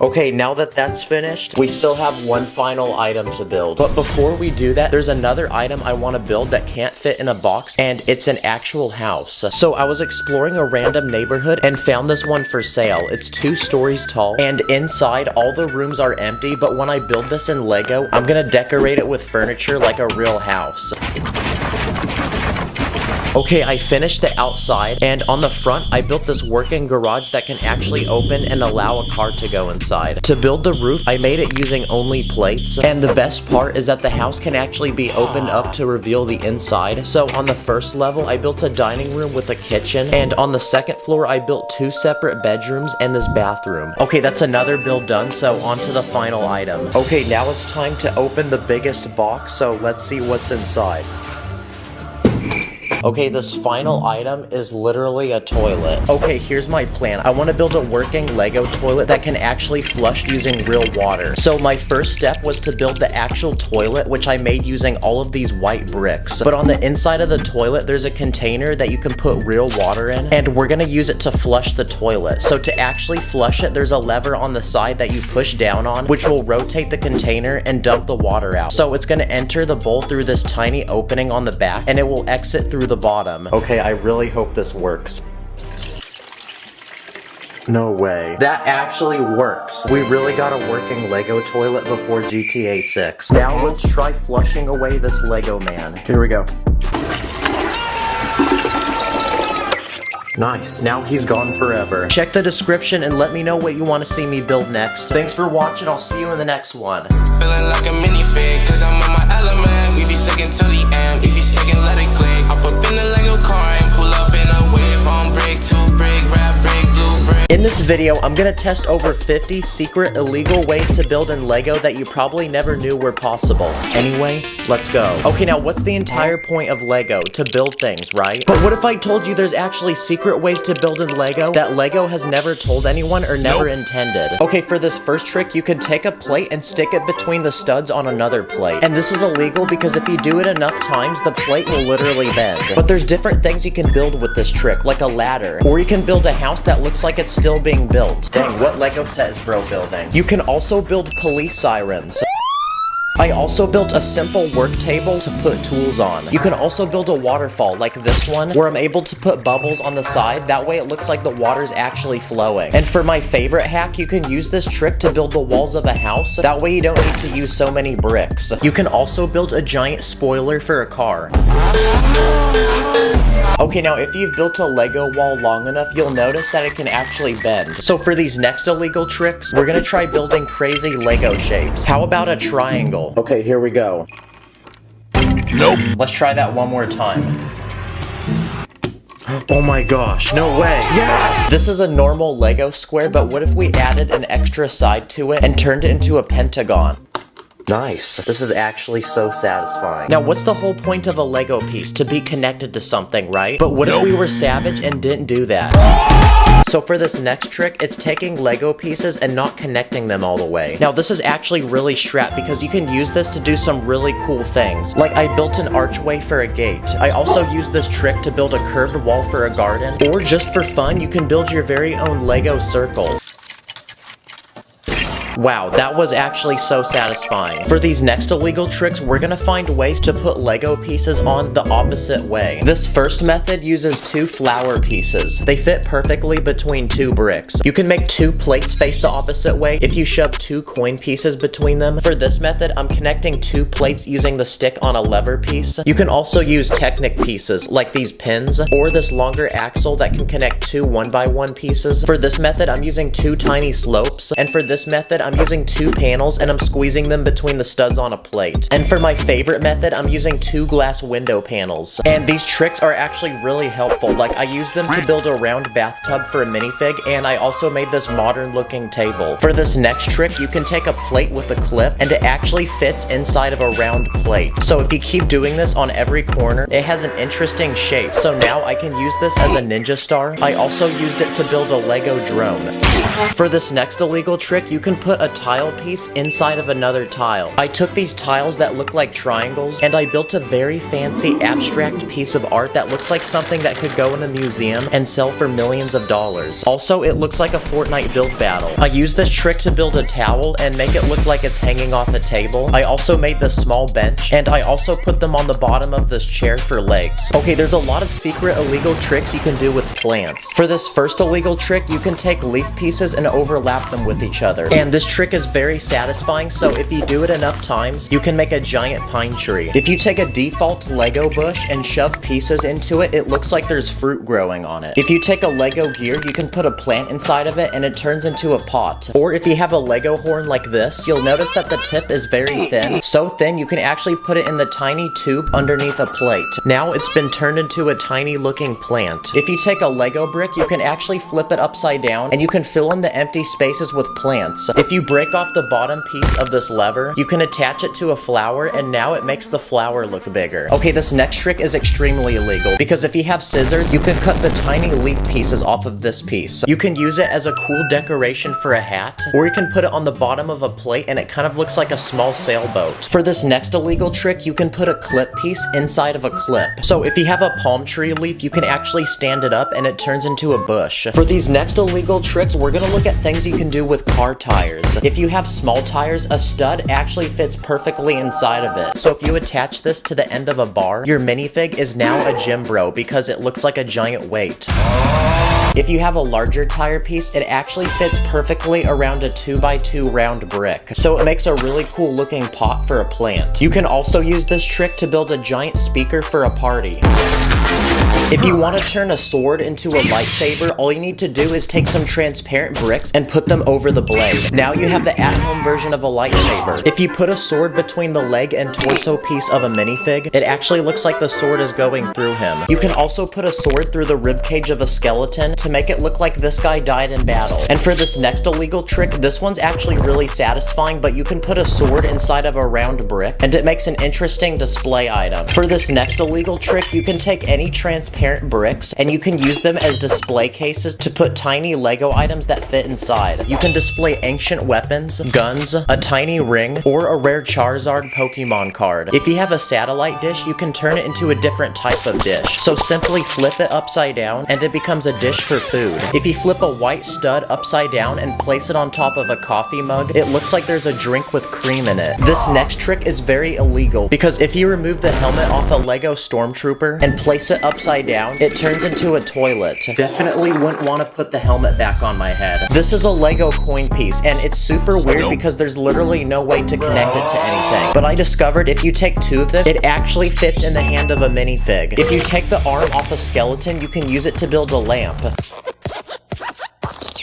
Okay, now that that's finished, we still have one final item to build. But before we do that, there's another item I want to build that can't fit in a box, and it's an actual house. So I was exploring a random neighborhood and found this one for sale. It's 2 stories tall, and inside all the rooms are empty, but when I build this in Lego, I'm gonna decorate it with furniture like a real house. Okay, I finished the outside, and on the front, I built this working garage that can actually open and allow a car to go inside. To build the roof, I made it using only plates, and the best part is that the house can actually be opened up to reveal the inside. So on the first level, I built a dining room with a kitchen, and on the second floor, I built 2 separate bedrooms and this bathroom. Okay, that's another build done, so on to the final item. Okay, now it's time to open the biggest box, so let's see what's inside. Okay, this final item is literally a toilet. Okay, here's my plan. I want to build a working Lego toilet that can actually flush using real water. So my first step was to build the actual toilet, which I made using all of these white bricks. But on the inside of the toilet, there's a container that you can put real water in, and we're gonna use it to flush the toilet. So to actually flush it, there's a lever on the side that you push down on, which will rotate the container and dump the water out. So it's gonna enter the bowl through this tiny opening on the back, and it will exit through the bottom. Okay, I really hope this works. No way. That actually works. We really got a working Lego toilet before GTA 6. Now let's try flushing away this Lego man. Here we go. Nice, now he's gone forever. Check the description and let me know what you want to see me build next. Thanks for watching, I'll see you in the next one. Feeling like a minifig, cause I'm in my element. We be sticking to the end, we be sticking, let it click. Up in the Lego car and pull up in a whip. On brick, 2 brick, rap brick, blue brick. In this video, I'm gonna test over 50 secret illegal ways to build in Lego that you probably never knew were possible. Anyway, let's go. Okay, now what's the entire point of Lego? To build things, right? But what if I told you there's actually secret ways to build in Lego that Lego has never told anyone or never intended? Okay, for this first trick, you could take a plate and stick it between the studs on another plate. And this is illegal because if you do it enough times, the plate will literally bend. But there's different things you can build with this trick, like a ladder. Or you can build a house that looks like it's still being built. Dang, what Lego set is bro building? You can also build police sirens. I also built a simple work table to put tools on. You can also build a waterfall like this one, where I'm able to put bubbles on the side, that way it looks like the water's actually flowing. And for my favorite hack, you can use this trick to build the walls of a house, that way you don't need to use so many bricks. You can also build a giant spoiler for a car. Okay, now if you've built a Lego wall long enough, you'll notice that it can actually bend. So for these next illegal tricks, we're gonna try building crazy Lego shapes. How about a triangle? Okay, here we go. Nope. Let's try that one more time. Oh my gosh, no way. Yes! This is a normal Lego square, but what if we added an extra side to it and turned it into a pentagon? Nice. This is actually so satisfying. Now, what's the whole point of a Lego piece? To be connected to something, right? But what if we were savage and didn't do that? So for this next trick, it's taking Lego pieces and not connecting them all the way. Now, this is actually really strapped because you can use this to do some really cool things. Like, I built an archway for a gate. I also used this trick to build a curved wall for a garden. Or just for fun, you can build your very own Lego circle. Wow, that was actually so satisfying. For these next illegal tricks, we're gonna find ways to put Lego pieces on the opposite way. This first method uses 2 flower pieces. They fit perfectly between 2 bricks. You can make 2 plates face the opposite way if you shove 2 coin pieces between them. For this method, I'm connecting 2 plates using the stick on a lever piece. You can also use Technic pieces, like these pins, or this longer axle that can connect 2 1x1 pieces. For this method, I'm using 2 tiny slopes, and for this method, I'm using 2 panels and I'm squeezing them between the studs on a plate. And for my favorite method, I'm using 2 glass window panels. And these tricks are actually really helpful. Like, I used them to build a round bathtub for a minifig, and I also made this modern looking table. For this next trick, you can take a plate with a clip, and it actually fits inside of a round plate. So if you keep doing this on every corner, it has an interesting shape. So now I can use this as a ninja star. I also used it to build a Lego drone. For this next illegal trick, you can put a tile piece inside of another tile. I took these tiles that look like triangles, and I built a very fancy abstract piece of art that looks like something that could go in a museum and sell for millions of dollars. Also, it looks like a Fortnite build battle. I used this trick to build a towel and make it look like it's hanging off a table. I also made this small bench, and I also put them on the bottom of this chair for legs. Okay, there's a lot of secret illegal tricks you can do with plants. For this first illegal trick, you can take leaf pieces and overlap them with each other. And this trick is very satisfying, so if you do it enough times, you can make a giant pine tree. If you take a default Lego bush and shove pieces into it, it looks like there's fruit growing on it. If you take a Lego gear, you can put a plant inside of it and it turns into a pot. Or if you have a Lego horn like this, you'll notice that the tip is very thin. So thin, you can actually put it in the tiny tube underneath a plate. Now it's been turned into a tiny looking plant. If you take a Lego brick, you can actually flip it upside down and you can fill in the empty spaces with plants. If you break off the bottom piece of this lever, you can attach it to a flower and now it makes the flower look bigger. Okay, this next trick is extremely illegal because if you have scissors, you can cut the tiny leaf pieces off of this piece. You can use it as a cool decoration for a hat, or you can put it on the bottom of a plate and it kind of looks like a small sailboat. For this next illegal trick, you can put a clip piece inside of a clip. So if you have a palm tree leaf, you can actually stand it up and it turns into a bush. For these next illegal tricks, we're gonna look at things you can do with car tires. If you have small tires, a stud actually fits perfectly inside of it. So if you attach this to the end of a bar, your minifig is now a gym bro because it looks like a giant weight. If you have a larger tire piece, it actually fits perfectly around a 2x2 round brick. So it makes a really cool looking pot for a plant. You can also use this trick to build a giant speaker for a party. If you want to turn a sword into a lightsaber, all you need to do is take some transparent bricks and put them over the blade. Now you have the at-home version of a lightsaber. If you put a sword between the leg and torso piece of a minifig, it actually looks like the sword is going through him. You can also put a sword through the ribcage of a skeleton to make it look like this guy died in battle. And for this next illegal trick, this one's actually really satisfying, but you can put a sword inside of a round brick and it makes an interesting display item. For this next illegal trick, you can take any transparent bricks and you can use them as display cases to put tiny Lego items that fit inside. You can display ancient weapons, guns, a tiny ring, or a rare Charizard Pokemon card. If you have a satellite dish, you can turn it into a different type of dish. So simply flip it upside down and it becomes a dish for food. If you flip a white stud upside down and place it on top of a coffee mug, it looks like there's a drink with cream in it. This next trick is very illegal because if you remove the helmet off a Lego Stormtrooper and place it upside down, it turns into a toilet. Definitely wouldn't want to put the helmet back on my head. This is a Lego coin piece and it's super weird because there's literally no way to connect it to anything. But I discovered if you take 2 of them, it actually fits in the hand of a minifig. If you take the arm off a skeleton, you can use it to build a lamp.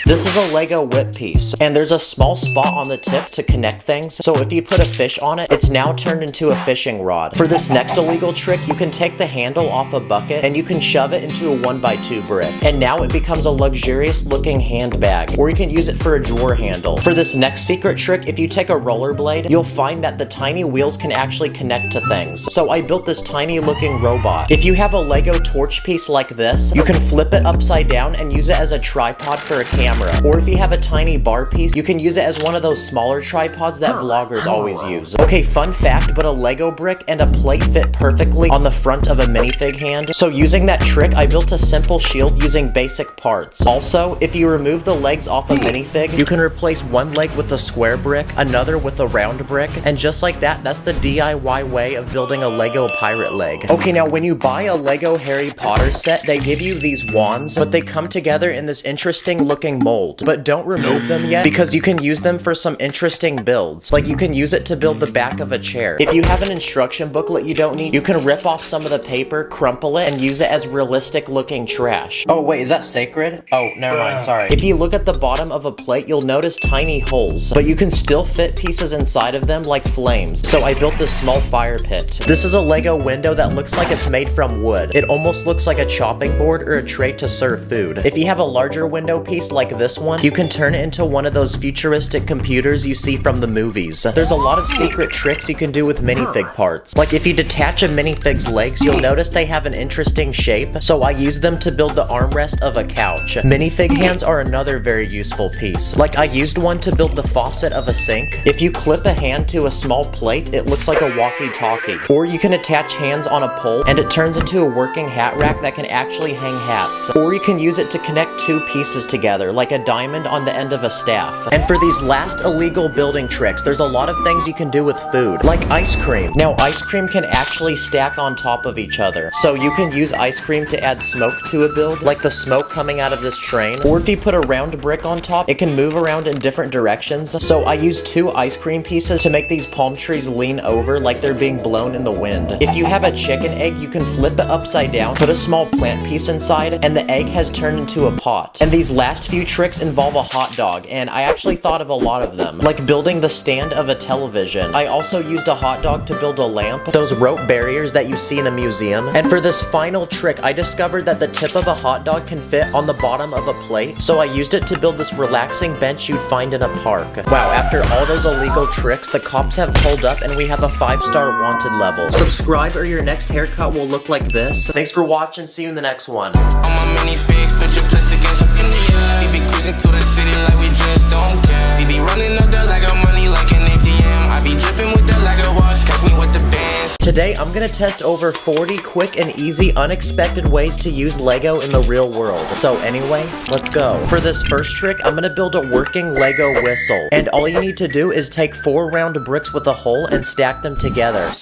This is a Lego whip piece, and there's a small spot on the tip to connect things, so if you put a fish on it, it's now turned into a fishing rod. For this next illegal trick, you can take the handle off a bucket, and you can shove it into a 1x2 brick, and now it becomes a luxurious looking handbag, or you can use it for a drawer handle. For this next secret trick, if you take a rollerblade, you'll find that the tiny wheels can actually connect to things. So I built this tiny looking robot. If you have a Lego torch piece like this, you can flip it upside down and use it as a tripod for a camera. camera. Or if you have a tiny bar piece, you can use it as one of those smaller tripods that vloggers always use. Okay, fun fact, but a Lego brick and a plate fit perfectly on the front of a minifig hand. So using that trick, I built a simple shield using basic parts. Also, if you remove the legs off a minifig, you can replace one leg with a square brick, another with a round brick, and just like that, that's the DIY way of building a Lego pirate leg. Okay, now when you buy a Lego Harry Potter set, they give you these wands, but they come together in this interesting looking mold. But don't remove them yet, because you can use them for some interesting builds. Like you can use it to build the back of a chair. If you have an instruction booklet you don't need, you can rip off some of the paper, crumple it, and use it as realistic looking trash. Oh wait, is that sacred? Oh, never mind, sorry. If you look at the bottom of a plate, you'll notice tiny holes, but you can still fit pieces inside of them like flames. So I built this small fire pit. This is a Lego window that looks like it's made from wood. It almost looks like a chopping board or a tray to serve food. If you have a larger window piece like this one, you can turn it into one of those futuristic computers you see from the movies. There's a lot of secret tricks you can do with minifig parts. Like if you detach a minifig's legs, you'll notice they have an interesting shape, so I use them to build the armrest of a couch. Minifig hands are another very useful piece. Like I used one to build the faucet of a sink. If you clip a hand to a small plate, it looks like a walkie-talkie. Or you can attach hands on a pole and it turns into a working hat rack that can actually hang hats. Or you can use it to connect two pieces together, like a diamond on the end of a staff. And for these last illegal building tricks, there's a lot of things you can do with food, like ice cream. Now, ice cream can actually stack on top of each other. So you can use ice cream to add smoke to a build, like the smoke coming out of this train. Or if you put a round brick on top, it can move around in different directions. So I used 2 ice cream pieces to make these palm trees lean over like they're being blown in the wind. If you have a chicken egg, you can flip it upside down, put a small plant piece inside, and the egg has turned into a pot. And these last few tricks involve a hot dog, and I actually thought of a lot of them, like building the stand of a television. I also used a hot dog to build a lamp, those rope barriers that you see in a museum. And for this final trick, I discovered that the tip of a hot dog can fit on the bottom of a plate, so I used it to build this relaxing bench you'd find in a park. Wow, after all those illegal tricks, the cops have pulled up and we have a 5-star wanted level. Subscribe or your next haircut will look like this. Thanks for watching, see you in the next one. On my minifigs, put your place against up in the air. We be cruising to the city like we just don't care. We be running up that Lego money like an ATM. I be dripping with that Lego watch, catch me with the bands. Today, I'm gonna test over 40 quick and easy unexpected ways to use Lego in the real world. So anyway, let's go. For this first trick, I'm gonna build a working Lego whistle. And all you need to do is take 4 round bricks with a hole and stack them together.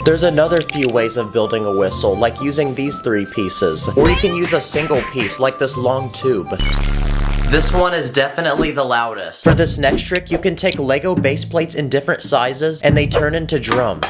There's another few ways of building a whistle, like using these 3 pieces. Or you can use a single piece, like this long tube. This one is definitely the loudest. For this next trick, you can take Lego base plates in different sizes, and they turn into drums.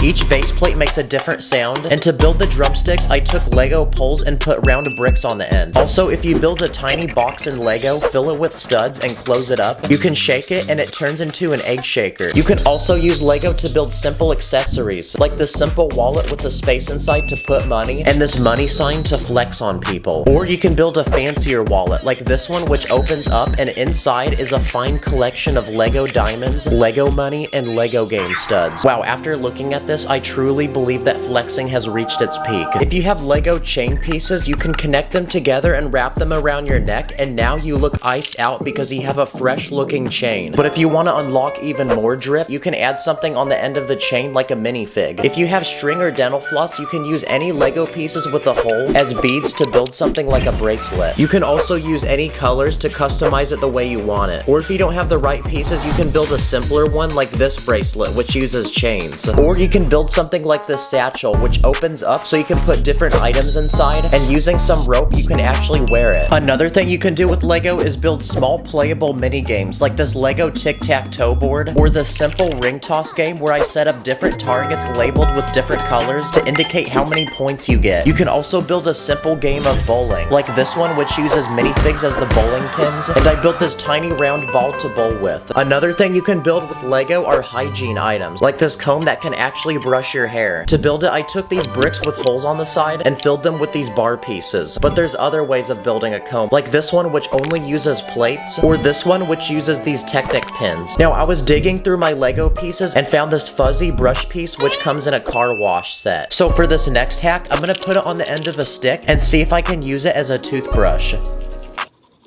Each base plate makes a different sound, and to build the drumsticks, I took Lego poles and put round bricks on the end. Also, if you build a tiny box in Lego, fill it with studs and close it up, you can shake it and it turns into an egg shaker. You can also use Lego to build simple accessories, like this simple wallet with the space inside to put money, and this money sign to flex on people. Or you can build a fancier wallet, like this one, which opens up and inside is a fine collection of Lego diamonds, Lego money, and Lego game studs. Wow, after looking at this, I truly believe that flexing has reached its peak. If you have Lego chain pieces, you can connect them together and wrap them around your neck, and now you look iced out because you have a fresh looking chain. But if you want to unlock even more drip, you can add something on the end of the chain like a minifig. If you have string or dental floss, you can use any Lego pieces with a hole as beads to build something like a bracelet. You can also use any colors to customize it the way you want it. Or if you don't have the right pieces, you can build a simpler one like this bracelet, which uses chains. Or you can build something like this satchel, which opens up so you can put different items inside, and using some rope you can actually wear it. Another thing you can do with Lego is build small playable mini games like this Lego tic-tac-toe board, or the simple ring toss game where I set up different targets labeled with different colors to indicate how many points you get. You can also build a simple game of bowling, like this one, which uses minifigs as the bowling pins, and I built this tiny round ball to bowl with. Another thing you can build with Lego are hygiene items, like this comb that can actually actually brush your hair. To build it, I took these bricks with holes on the side and filled them with these bar pieces. But there's other ways of building a comb, like this one which only uses plates, or this one which uses these Technic pins. Now I was digging through my Lego pieces and found this fuzzy brush piece which comes in a car wash set. So for this next hack, I'm gonna put it on the end of a stick and see if I can use it as a toothbrush.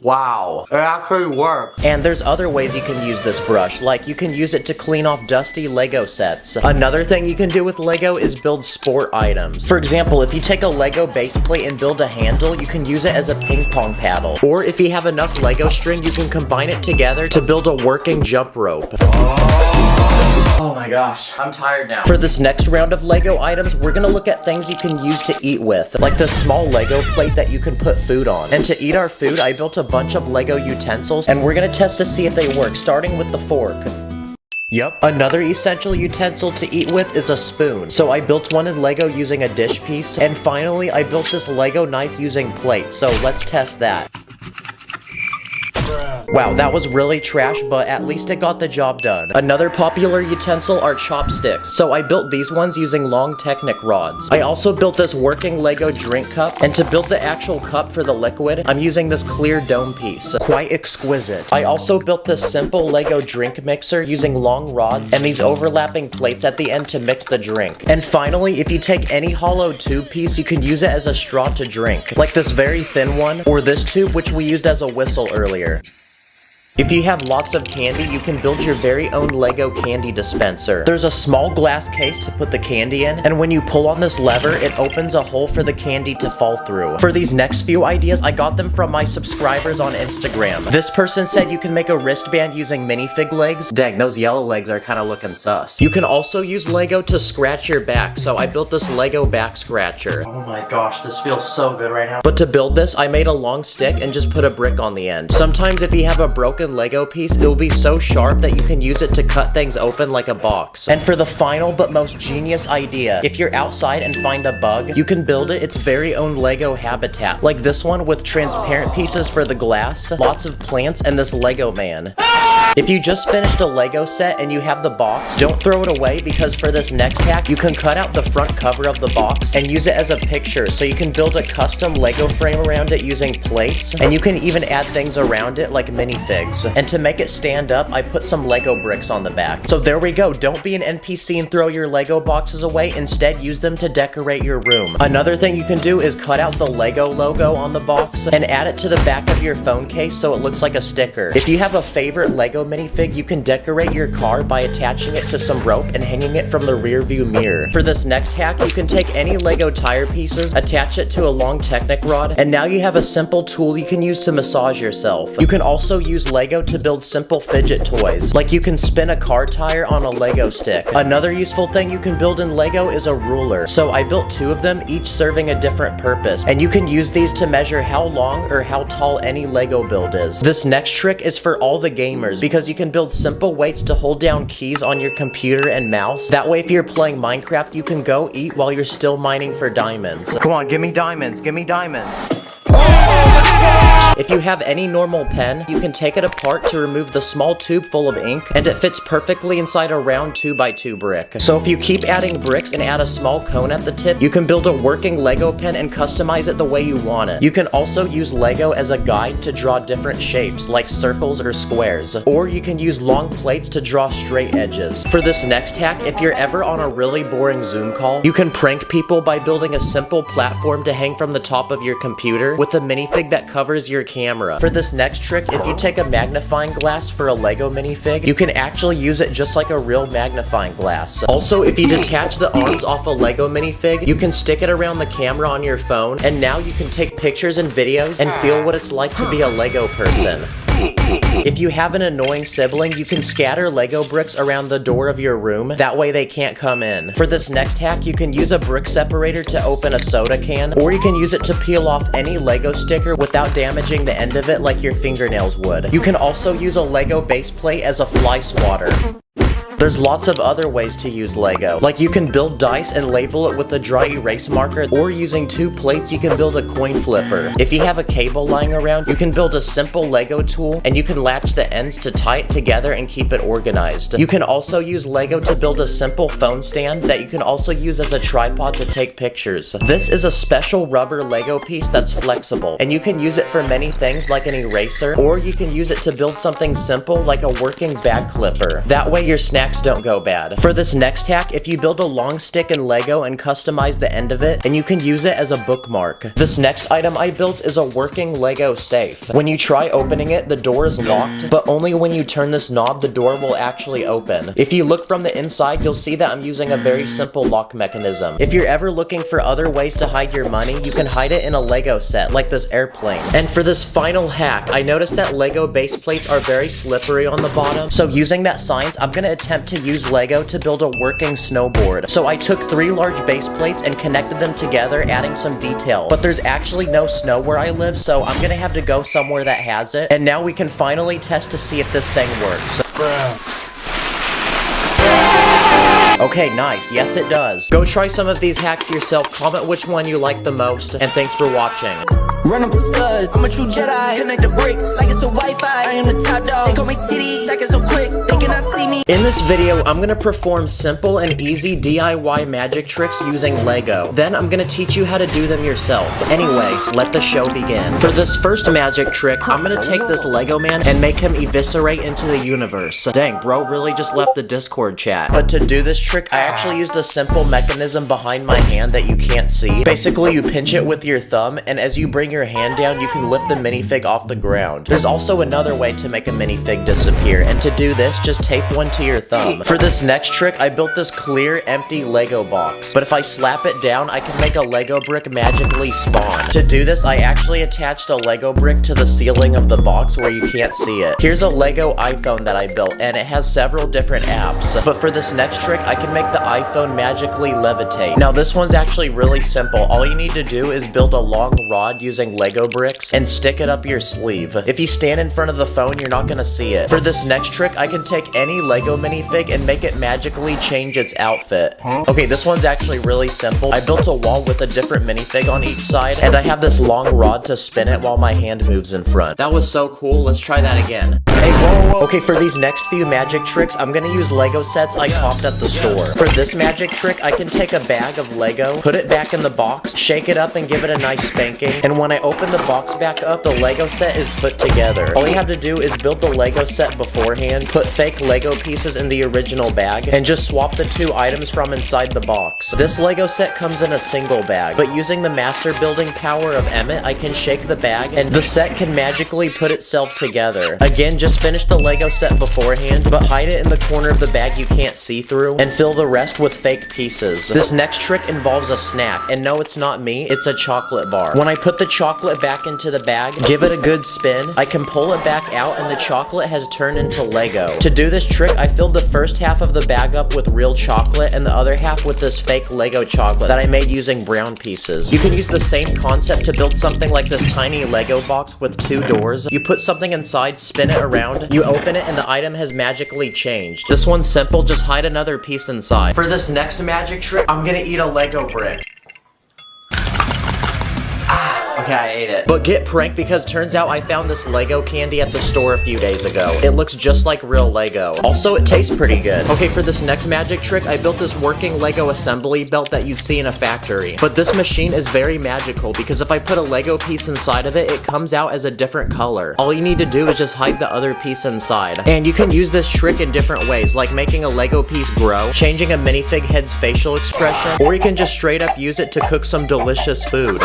Wow, it actually works. And there's other ways you can use this brush, like you can use it to clean off dusty Lego sets. Another thing you can do with Lego is build sport items. For example, if you take a Lego base plate and build a handle, you can use it as a ping pong paddle. Or if you have enough Lego string, you can combine it together to build a working jump rope. Oh my gosh, I'm tired now. For this next round of Lego items, we're gonna look at things you can use to eat with, like this small Lego plate that you can put food on. And to eat our food, I built a bunch of Lego utensils, and we're gonna test to see if they work, starting with the fork. Yup, another essential utensil to eat with is a spoon. So I built one in Lego using a dish piece, and finally I built this Lego knife using plates, so let's test that. Wow, that was really trash, but at least it got the job done. Another popular utensil are chopsticks, so I built these ones using long Technic rods. I also built this working Lego drink cup, and to build the actual cup for the liquid, I'm using this clear dome piece. Quite exquisite. I also built this simple Lego drink mixer using long rods and these overlapping plates at the end to mix the drink. And finally, if you take any hollow tube piece, you can use it as a straw to drink, like this very thin one, or this tube which we used as a whistle earlier. If you have lots of candy, you can build your very own Lego candy dispenser. There's a small glass case to put the candy in, and when you pull on this lever, it opens a hole for the candy to fall through. For these next few ideas, I got them from my subscribers on Instagram. This person said you can make a wristband using minifig legs. Dang, those yellow legs are kind of looking sus. You can also use Lego to scratch your back, so I built this Lego back scratcher. Oh my gosh, this feels so good right now. But to build this, I made a long stick and just put a brick on the end. Sometimes if you have a broken Lego piece, it will be so sharp that you can use it to cut things open like a box. And for the final but most genius idea, if you're outside and find a bug, you can build it its very own Lego habitat, like this one with transparent pieces for the glass, lots of plants, and this Lego man. If you just finished a Lego set and you have the box, don't throw it away, because for this next hack, you can cut out the front cover of the box and use it as a picture, so you can build a custom Lego frame around it using plates, and you can even add things around it like minifigs. And to make it stand up, I put some Lego bricks on the back. So there we go, don't be an NPC and throw your Lego boxes away, instead use them to decorate your room. Another thing you can do is cut out the Lego logo on the box and add it to the back of your phone case so it looks like a sticker. If you have a favorite Lego minifig, you can decorate your car by attaching it to some rope and hanging it from the rear view mirror. For this next hack, you can take any Lego tire pieces, attach it to a long Technic rod, and now you have a simple tool you can use to massage yourself. You can also use Lego to build simple fidget toys, like you can spin a car tire on a Lego stick. Another useful thing you can build in Lego is a ruler. So I built two of them, each serving a different purpose, and you can use these to measure how long or how tall any Lego build is. This next trick is for all the gamers, because you can build simple weights to hold down keys on your computer and mouse. That way, if you're playing Minecraft, you can go eat while you're still mining for diamonds. Come on, give me diamonds, give me diamonds. If you have any normal pen, you can take it apart to remove the small tube full of ink, and it fits perfectly inside a round 2x2 brick. So if you keep adding bricks and add a small cone at the tip, you can build a working Lego pen and customize it the way you want it. You can also use Lego as a guide to draw different shapes, like circles or squares. Or you can use long plates to draw straight edges. For this next hack, if you're ever on a really boring Zoom call, you can prank people by building a simple platform to hang from the top of your computer with a minifig that covers your camera. For this next trick, if you take a magnifying glass for a Lego minifig, you can actually use it just like a real magnifying glass. Also, if you detach the arms off a Lego minifig, you can stick it around the camera on your phone, and now you can take pictures and videos and feel what it's like to be a Lego person. If you have an annoying sibling, you can scatter Lego bricks around the door of your room, that way they can't come in. For this next hack, you can use a brick separator to open a soda can, or you can use it to peel off any Lego sticker without damaging the end of it like your fingernails would. You can also use a Lego base plate as a fly swatter. There's lots of other ways to use Lego. Like you can build dice and label it with a dry erase marker, or using 2 plates you can build a coin flipper. If you have a cable lying around, you can build a simple Lego tool and you can latch the ends to tie it together and keep it organized. You can also use Lego to build a simple phone stand that you can also use as a tripod to take pictures. This is a special rubber Lego piece that's flexible, and you can use it for many things like an eraser, or you can use it to build something simple like a working bag clipper. That way your snacks don't go bad. For this next hack, if you build a long stick in Lego and customize the end of it, and you can use it as a bookmark. This next item I built is a working Lego safe. When you try opening it, the door is locked, but only when you turn this knob, the door will actually open. If you look from the inside, you'll see that I'm using a very simple lock mechanism. If you're ever looking for other ways to hide your money, you can hide it in a Lego set, like this airplane. And for this final hack, I noticed that Lego base plates are very slippery on the bottom, so using that science, I'm gonna attempt to use Lego to build a working snowboard. So I took 3 large base plates and connected them together, adding some detail. But there's actually no snow where I live, so I'm gonna have to go somewhere that has it. And now we can finally test to see if this thing works. Okay, nice. Yes, it does. Go try some of these hacks yourself. Comment which one you like the most, and thanks for watching. Run up the studs, I'm a true Jedi. Connect the bricks like it's the Wi-Fi. I am the top dog. They call me titty, stacking so quick they cannot see me. In this video, I'm gonna perform simple and easy DIY magic tricks using Lego. Then I'm gonna teach you how to do them yourself. Anyway, let the show begin. For this first magic trick, I'm gonna take this Lego man and make him eviscerate into the universe. Dang, bro really just left the Discord chat. But to do this trick, I actually used a simple mechanism behind my hand that you can't see. Basically, you pinch it with your thumb, and as you bring your hand down, you can lift the minifig off the ground. There's also another way to make a minifig disappear, and to do this, just tape one to your thumb. For this next trick, I built this clear, empty Lego box. But if I slap it down, I can make a Lego brick magically spawn. To do this, I actually attached a Lego brick to the ceiling of the box where you can't see it. Here's a Lego iPhone that I built, and it has several different apps. But for this next trick, I can make the iPhone magically levitate. Now this one's actually really simple. All you need to do is build a long rod using Lego bricks and stick it up your sleeve. If you stand in front of the phone, you're not gonna see it. For this next trick, I can take any Lego minifig and make it magically change its outfit. Okay, this one's actually really simple. I built a wall with a different minifig on each side, and I have this long rod to spin it while my hand moves in front. That was so cool. Let's try that again. Hey, whoa, whoa. Okay, for these next few magic tricks, I'm gonna use Lego sets I copped at the store. For this magic trick, I can take a bag of Lego, put it back in the box, shake it up and give it a nice spanking, and when I open the box back up, the Lego set is put together. All you have to do is build the Lego set beforehand, put fake Lego pieces in the original bag, and just swap the 2 items from inside the box. This Lego set comes in a single bag, but using the master building power of Emmett, I can shake the bag, and the set can magically put itself together. Again, just finish the Lego set beforehand, but hide it in the corner of the bag you can't see through, and fill the rest with fake pieces. This next trick involves a snack, and no, it's not me, it's a chocolate bar. When I put the chocolate back into the bag, give it a good spin, I can pull it back out, and the chocolate has turned into Lego. To do this trick, I filled the first half of the bag up with real chocolate, and the other half with this fake Lego chocolate that I made using brown pieces. You can use the same concept to build something like this tiny Lego box with 2 doors. You put something inside, spin it around, you open it, and the item has magically changed. This one's simple, just hide another piece inside. For this next magic trick, I'm gonna eat a Lego brick. Okay, I ate it. But get pranked because turns out I found this Lego candy at the store a few days ago. It looks just like real Lego. Also, it tastes pretty good. Okay, for this next magic trick, I built this working Lego assembly belt that you'd see in a factory. But this machine is very magical because if I put a Lego piece inside of it, it comes out as a different color. All you need to do is just hide the other piece inside. And you can use this trick in different ways, like making a Lego piece grow, changing a minifig head's facial expression, or you can just straight up use it to cook some delicious food.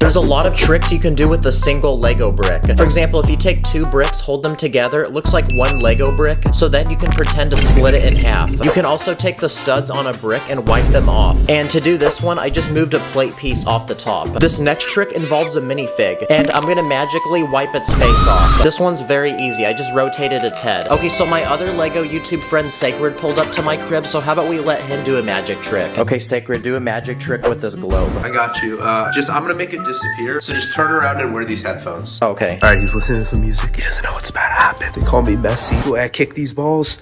There's a lot of tricks you can do with a single Lego brick. For example, if you take 2 bricks, hold them together, it looks like 1 Lego brick, so then you can pretend to split it in half. You can also take the studs on a brick and wipe them off. And to do this one, I just moved a plate piece off the top. This next trick involves a minifig, and I'm gonna magically wipe its face off. This one's very easy, I just rotated its head. Okay, so my other Lego YouTube friend Sacred pulled up to my crib, so how about we let him do a magic trick? Okay, Sacred, do a magic trick with this globe. I got you. I'm gonna make it disappear, so just turn around and wear these headphones. Okay. Alright, he's listening to some music. He doesn't know what's about to happen. They call me Messi. Go ahead, kick these balls.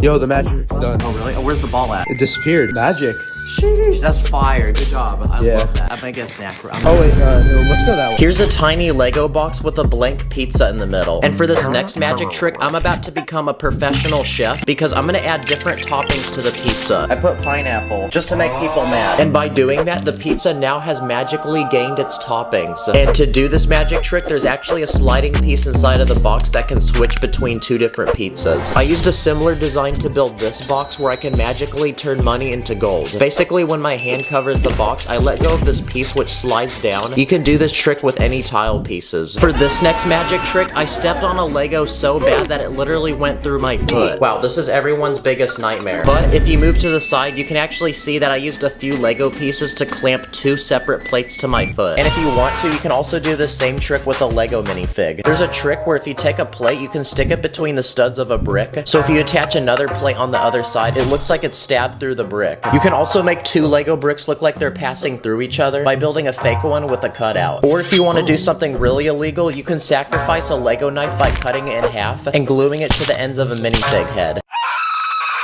Yo, the magic's done. Oh, really? Oh, where's the ball at? It disappeared. Magic. Sheesh, that's fire. Good job. I Yeah. love that. I'm gonna get a snack. Oh wait, no, let's go that way. Here's a tiny Lego box with a blank pizza in the middle. And for this next magic trick, I'm about to become a professional chef because I'm gonna add different toppings to the pizza. I put pineapple just to make people mad. And by doing that, the pizza now has magically gained its toppings. And to do this magic trick, there's actually a sliding piece inside of the box that can switch between two different pizzas. I used a similar design to build this box where I can magically turn money into gold. Basically, when my hand covers the box, I let go of this piece which slides down. You can do this trick with any tile pieces. For this next magic trick, I stepped on a Lego so bad that it literally went through my foot. Wow, this is everyone's biggest nightmare. But if you move to the side, you can actually see that I used a few Lego pieces to clamp two separate plates to my foot. And if you want to, you can also do the same trick with a Lego minifig. There's a trick where if you take a plate, you can stick it between the studs of a brick. So if you attach another plate on the other side, it looks like it's stabbed through the brick. You can also make two Lego bricks look like they're passing through each other by building a fake one with a cutout. Or if you want to do something really illegal, you can sacrifice a Lego knife by cutting it in half and gluing it to the ends of a minifig head.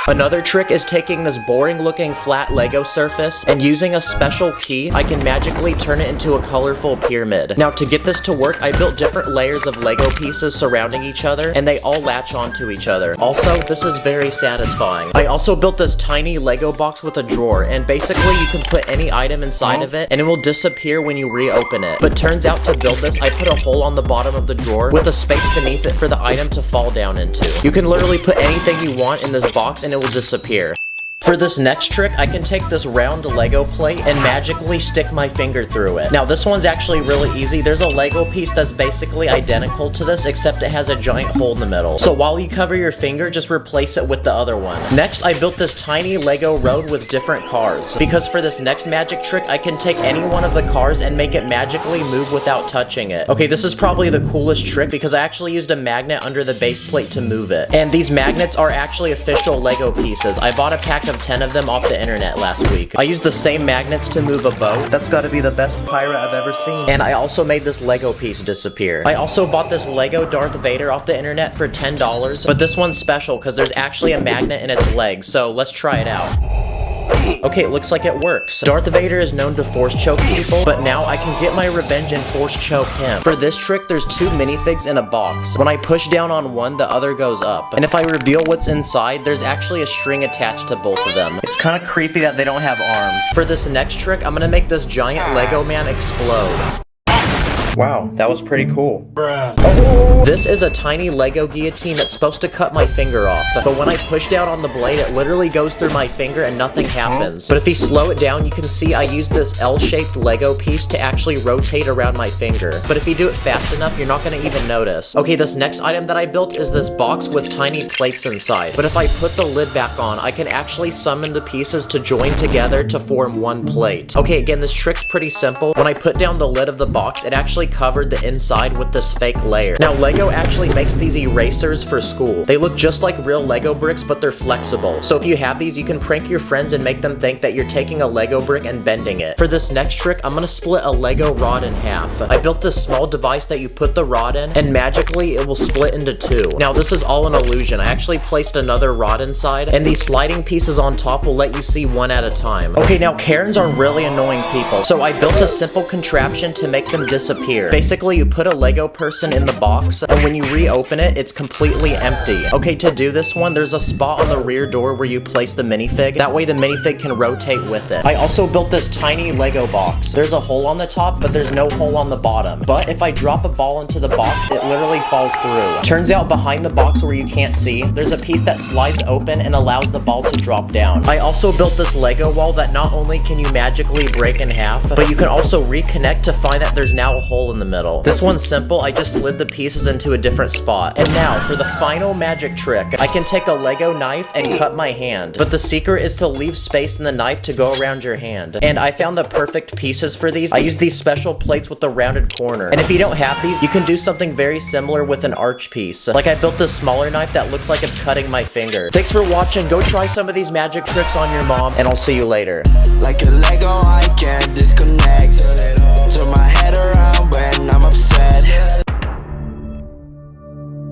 Another trick is taking this boring looking flat Lego surface and using a special key, I can magically turn it into a colorful pyramid. Now to get this to work, I built different layers of Lego pieces surrounding each other and they all latch onto each other. Also, this is very satisfying. I also built this tiny Lego box with a drawer and basically you can put any item inside of it and it will disappear when you reopen it. But turns out to build this, I put a hole on the bottom of the drawer with a space beneath it for the item to fall down into. You can literally put anything you want in this box and it will disappear. For this next trick, I can take this round Lego plate and magically stick my finger through it. Now this one's actually really easy. There's a Lego piece that's basically identical to this except it has a giant hole in the middle. So while you cover your finger, just replace it with the other one. Next, I built this tiny Lego road with different cars. Because for this next magic trick, I can take any one of the cars and make it magically move without touching it. Okay, this is probably the coolest trick because I actually used a magnet under the base plate to move it. And these magnets are actually official Lego pieces. I bought a pack of 10 of them off the internet last week. I used the same magnets to move a boat. That's gotta be the best pirate I've ever seen. And I also made this Lego piece disappear. I also bought this Lego Darth Vader off the internet for $10, but this one's special because there's actually a magnet in its leg, so let's try it out. Okay, it looks like it works. Darth Vader is known to force choke people, but now I can get my revenge and force choke him. For this trick, there's two minifigs in a box. When I push down on one, the other goes up. And if I reveal what's inside, there's actually a string attached to both of them. It's kind of creepy that they don't have arms. For this next trick, I'm gonna make this giant Lego man explode. Wow, that was pretty cool. Oh. This is a tiny Lego guillotine that's supposed to cut my finger off, but when I push down on the blade, it literally goes through my finger and nothing happens. But if you slow it down, you can see I use this L-shaped Lego piece to actually rotate around my finger. But if you do it fast enough, you're not gonna even notice. Okay, this next item that I built is this box with tiny plates inside. But if I put the lid back on, I can actually summon the pieces to join together to form one plate. Okay, again, this trick's pretty simple. When I put down the lid of the box, it actually covered the inside with this fake layer. Now, Lego actually makes these erasers for school. They look just like real Lego bricks, but they're flexible. So if you have these, you can prank your friends and make them think that you're taking a Lego brick and bending it. For this next trick, I'm gonna split a Lego rod in half. I built this small device that you put the rod in, and magically it will split into two. Now, this is all an illusion. I actually placed another rod inside, and these sliding pieces on top will let you see one at a time. Okay, now Karens are really annoying people, so I built a simple contraption to make them disappear. Basically, you put a Lego person in the box, and when you reopen it, it's completely empty. Okay, to do this one, there's a spot on the rear door where you place the minifig. That way the minifig can rotate with it. I also built this tiny Lego box. There's a hole on the top, but there's no hole on the bottom. But if I drop a ball into the box, it literally falls through. Turns out behind the box where you can't see, there's a piece that slides open and allows the ball to drop down. I also built this Lego wall that not only can you magically break in half, but you can also reconnect to find that there's now a hole in the middle. This one's simple. I just slid the pieces into a different spot. And now for the final magic trick. I can take a Lego knife and cut my hand, but the secret is to leave space in the knife to go around your hand. And I found the perfect pieces for these. I use these special plates with the rounded corner. And if you don't have these, you can do something very similar with an arch piece. Like I built this smaller knife that looks like it's cutting my finger. Thanks for watching. Go try some of these magic tricks on your mom, and I'll see you later. Like a Lego, I can't disconnect. Turn my head around when I'm upset.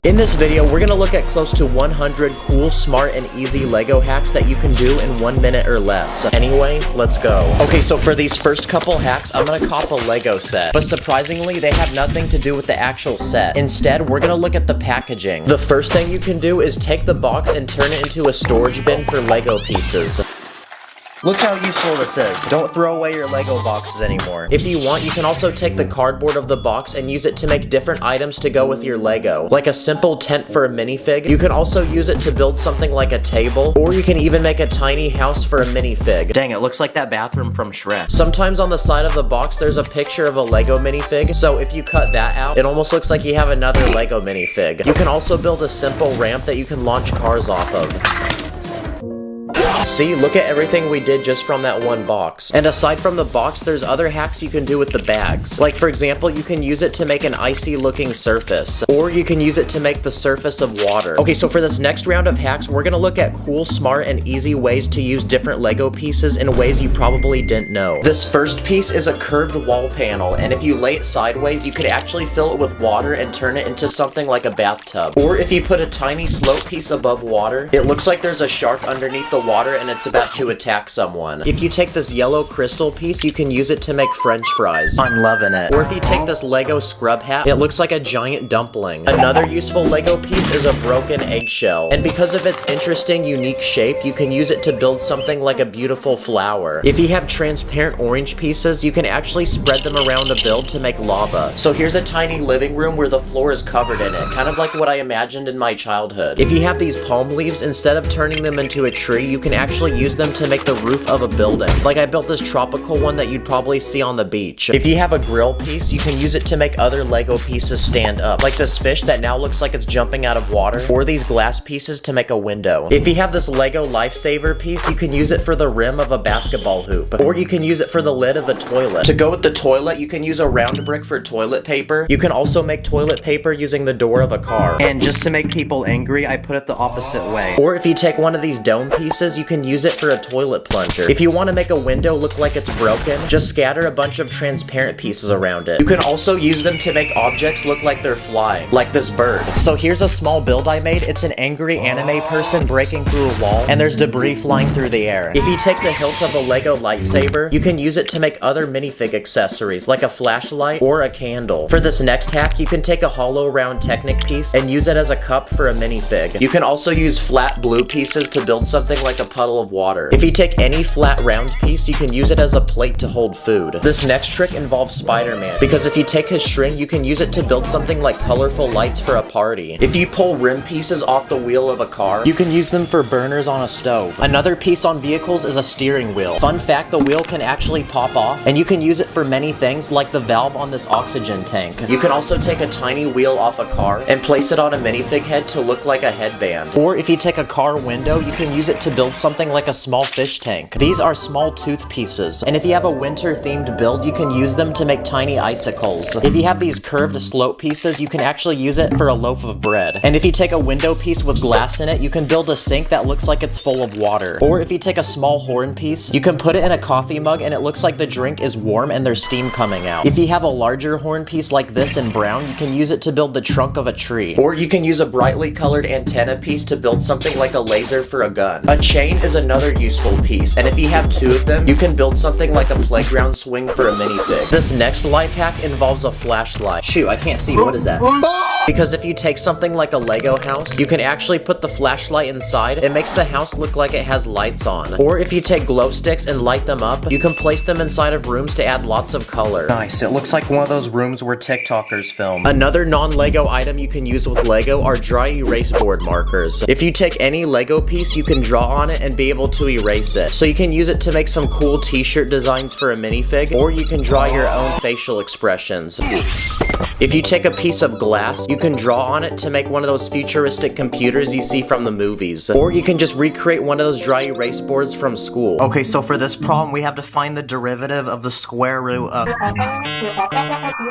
In this video, we're gonna look at close to 100 cool, smart, and easy Lego hacks that you can do in 1 minute or less. Anyway, let's go. Okay, so for these first couple hacks, I'm gonna cop a Lego set. But surprisingly, they have nothing to do with the actual set. Instead, we're gonna look at the packaging. The first thing you can do is take the box and turn it into a storage bin for Lego pieces. Look how useful this is. Don't throw away your Lego boxes anymore. If you want, you can also take the cardboard of the box and use it to make different items to go with your Lego. Like a simple tent for a minifig. You can also use it to build something like a table, or you can even make a tiny house for a minifig. Dang, it looks like that bathroom from Shrek. Sometimes on the side of the box, there's a picture of a Lego minifig, so if you cut that out, it almost looks like you have another Lego minifig. You can also build a simple ramp that you can launch cars off of. See, look at everything we did just from that one box. And aside from the box, there's other hacks you can do with the bags. Like for example, you can use it to make an icy looking surface, or you can use it to make the surface of water. Okay, so for this next round of hacks, we're gonna look at cool, smart, and easy ways to use different Lego pieces in ways you probably didn't know. This first piece is a curved wall panel, and if you lay it sideways, you could actually fill it with water and turn it into something like a bathtub. Or if you put a tiny slope piece above water, it looks like there's a shark underneath the water and it's about to attack someone. If you take this yellow crystal piece, you can use it to make French fries. I'm loving it. Or if you take this Lego scrub hat, it looks like a giant dumpling. Another useful Lego piece is a broken eggshell. And because of its interesting, unique shape, you can use it to build something like a beautiful flower. If you have transparent orange pieces, you can actually spread them around the build to make lava. So here's a tiny living room where the floor is covered in it, kind of like what I imagined in my childhood. If you have these palm leaves, instead of turning them into a tree, you can actually use them to make the roof of a building. Like I built this tropical one that you'd probably see on the beach. If you have a grill piece, you can use it to make other Lego pieces stand up. Like this fish that now looks like it's jumping out of water, or these glass pieces to make a window. If you have this Lego lifesaver piece, you can use it for the rim of a basketball hoop, or you can use it for the lid of a toilet. To go with the toilet, you can use a round brick for toilet paper. You can also make toilet paper using the door of a car. And just to make people angry, I put it the opposite way. Or if you take one of these dome pieces, you can use it for a toilet plunger. If you want to make a window look like it's broken, just scatter a bunch of transparent pieces around it. You can also use them to make objects look like they're flying, like this bird. So here's a small build I made. It's an angry anime person breaking through a wall, and there's debris flying through the air. If you take the hilt of a Lego lightsaber, you can use it to make other minifig accessories, like a flashlight or a candle. For this next hack, you can take a hollow round Technic piece and use it as a cup for a minifig. You can also use flat blue pieces to build something like a puddle of water. If you take any flat round piece, you can use it as a plate to hold food. This next trick involves Spiderman, because if you take his string, you can use it to build something like colorful lights for a party. If you pull rim pieces off the wheel of a car, you can use them for burners on a stove. Another piece on vehicles is a steering wheel. Fun fact, the wheel can actually pop off, and you can use it for many things, like the valve on this oxygen tank. You can also take a tiny wheel off a car and place it on a minifig head to look like a headband. Or if you take a car window, you can use it to build something like a small fish tank. These are small tooth pieces, and if you have a winter themed build, you can use them to make tiny icicles. If you have these curved slope pieces, you can actually use it for a loaf of bread. And if you take a window piece with glass in it, you can build a sink that looks like it's full of water. Or if you take a small horn piece, you can put it in a coffee mug and it looks like the drink is warm and there's steam coming out. If you have a larger horn piece like this in brown, you can use it to build the trunk of a tree. Or you can use a brightly colored antenna piece to build something like a laser for a gun. A chain is another useful piece, and if you have two of them, you can build something like a playground swing for a minifig. This next life hack involves a flashlight. Shoot, I can't see. What is that? Because if you take something like a Lego house, you can actually put the flashlight inside. It makes the house look like it has lights on. Or if you take glow sticks and light them up, you can place them inside of rooms to add lots of color. Nice, it looks like one of those rooms where TikTokers film. Another non-Lego item you can use with Lego are dry erase board markers. If you take any Lego piece, you can draw on it and be able to erase it. So you can use it to make some cool t-shirt designs for a minifig, or you can draw your own facial expressions. If you take a piece of glass, you can draw on it to make one of those futuristic computers you see from the movies. Or you can just recreate one of those dry erase boards from school. Okay, so for this problem, we have to find the derivative of the square root of...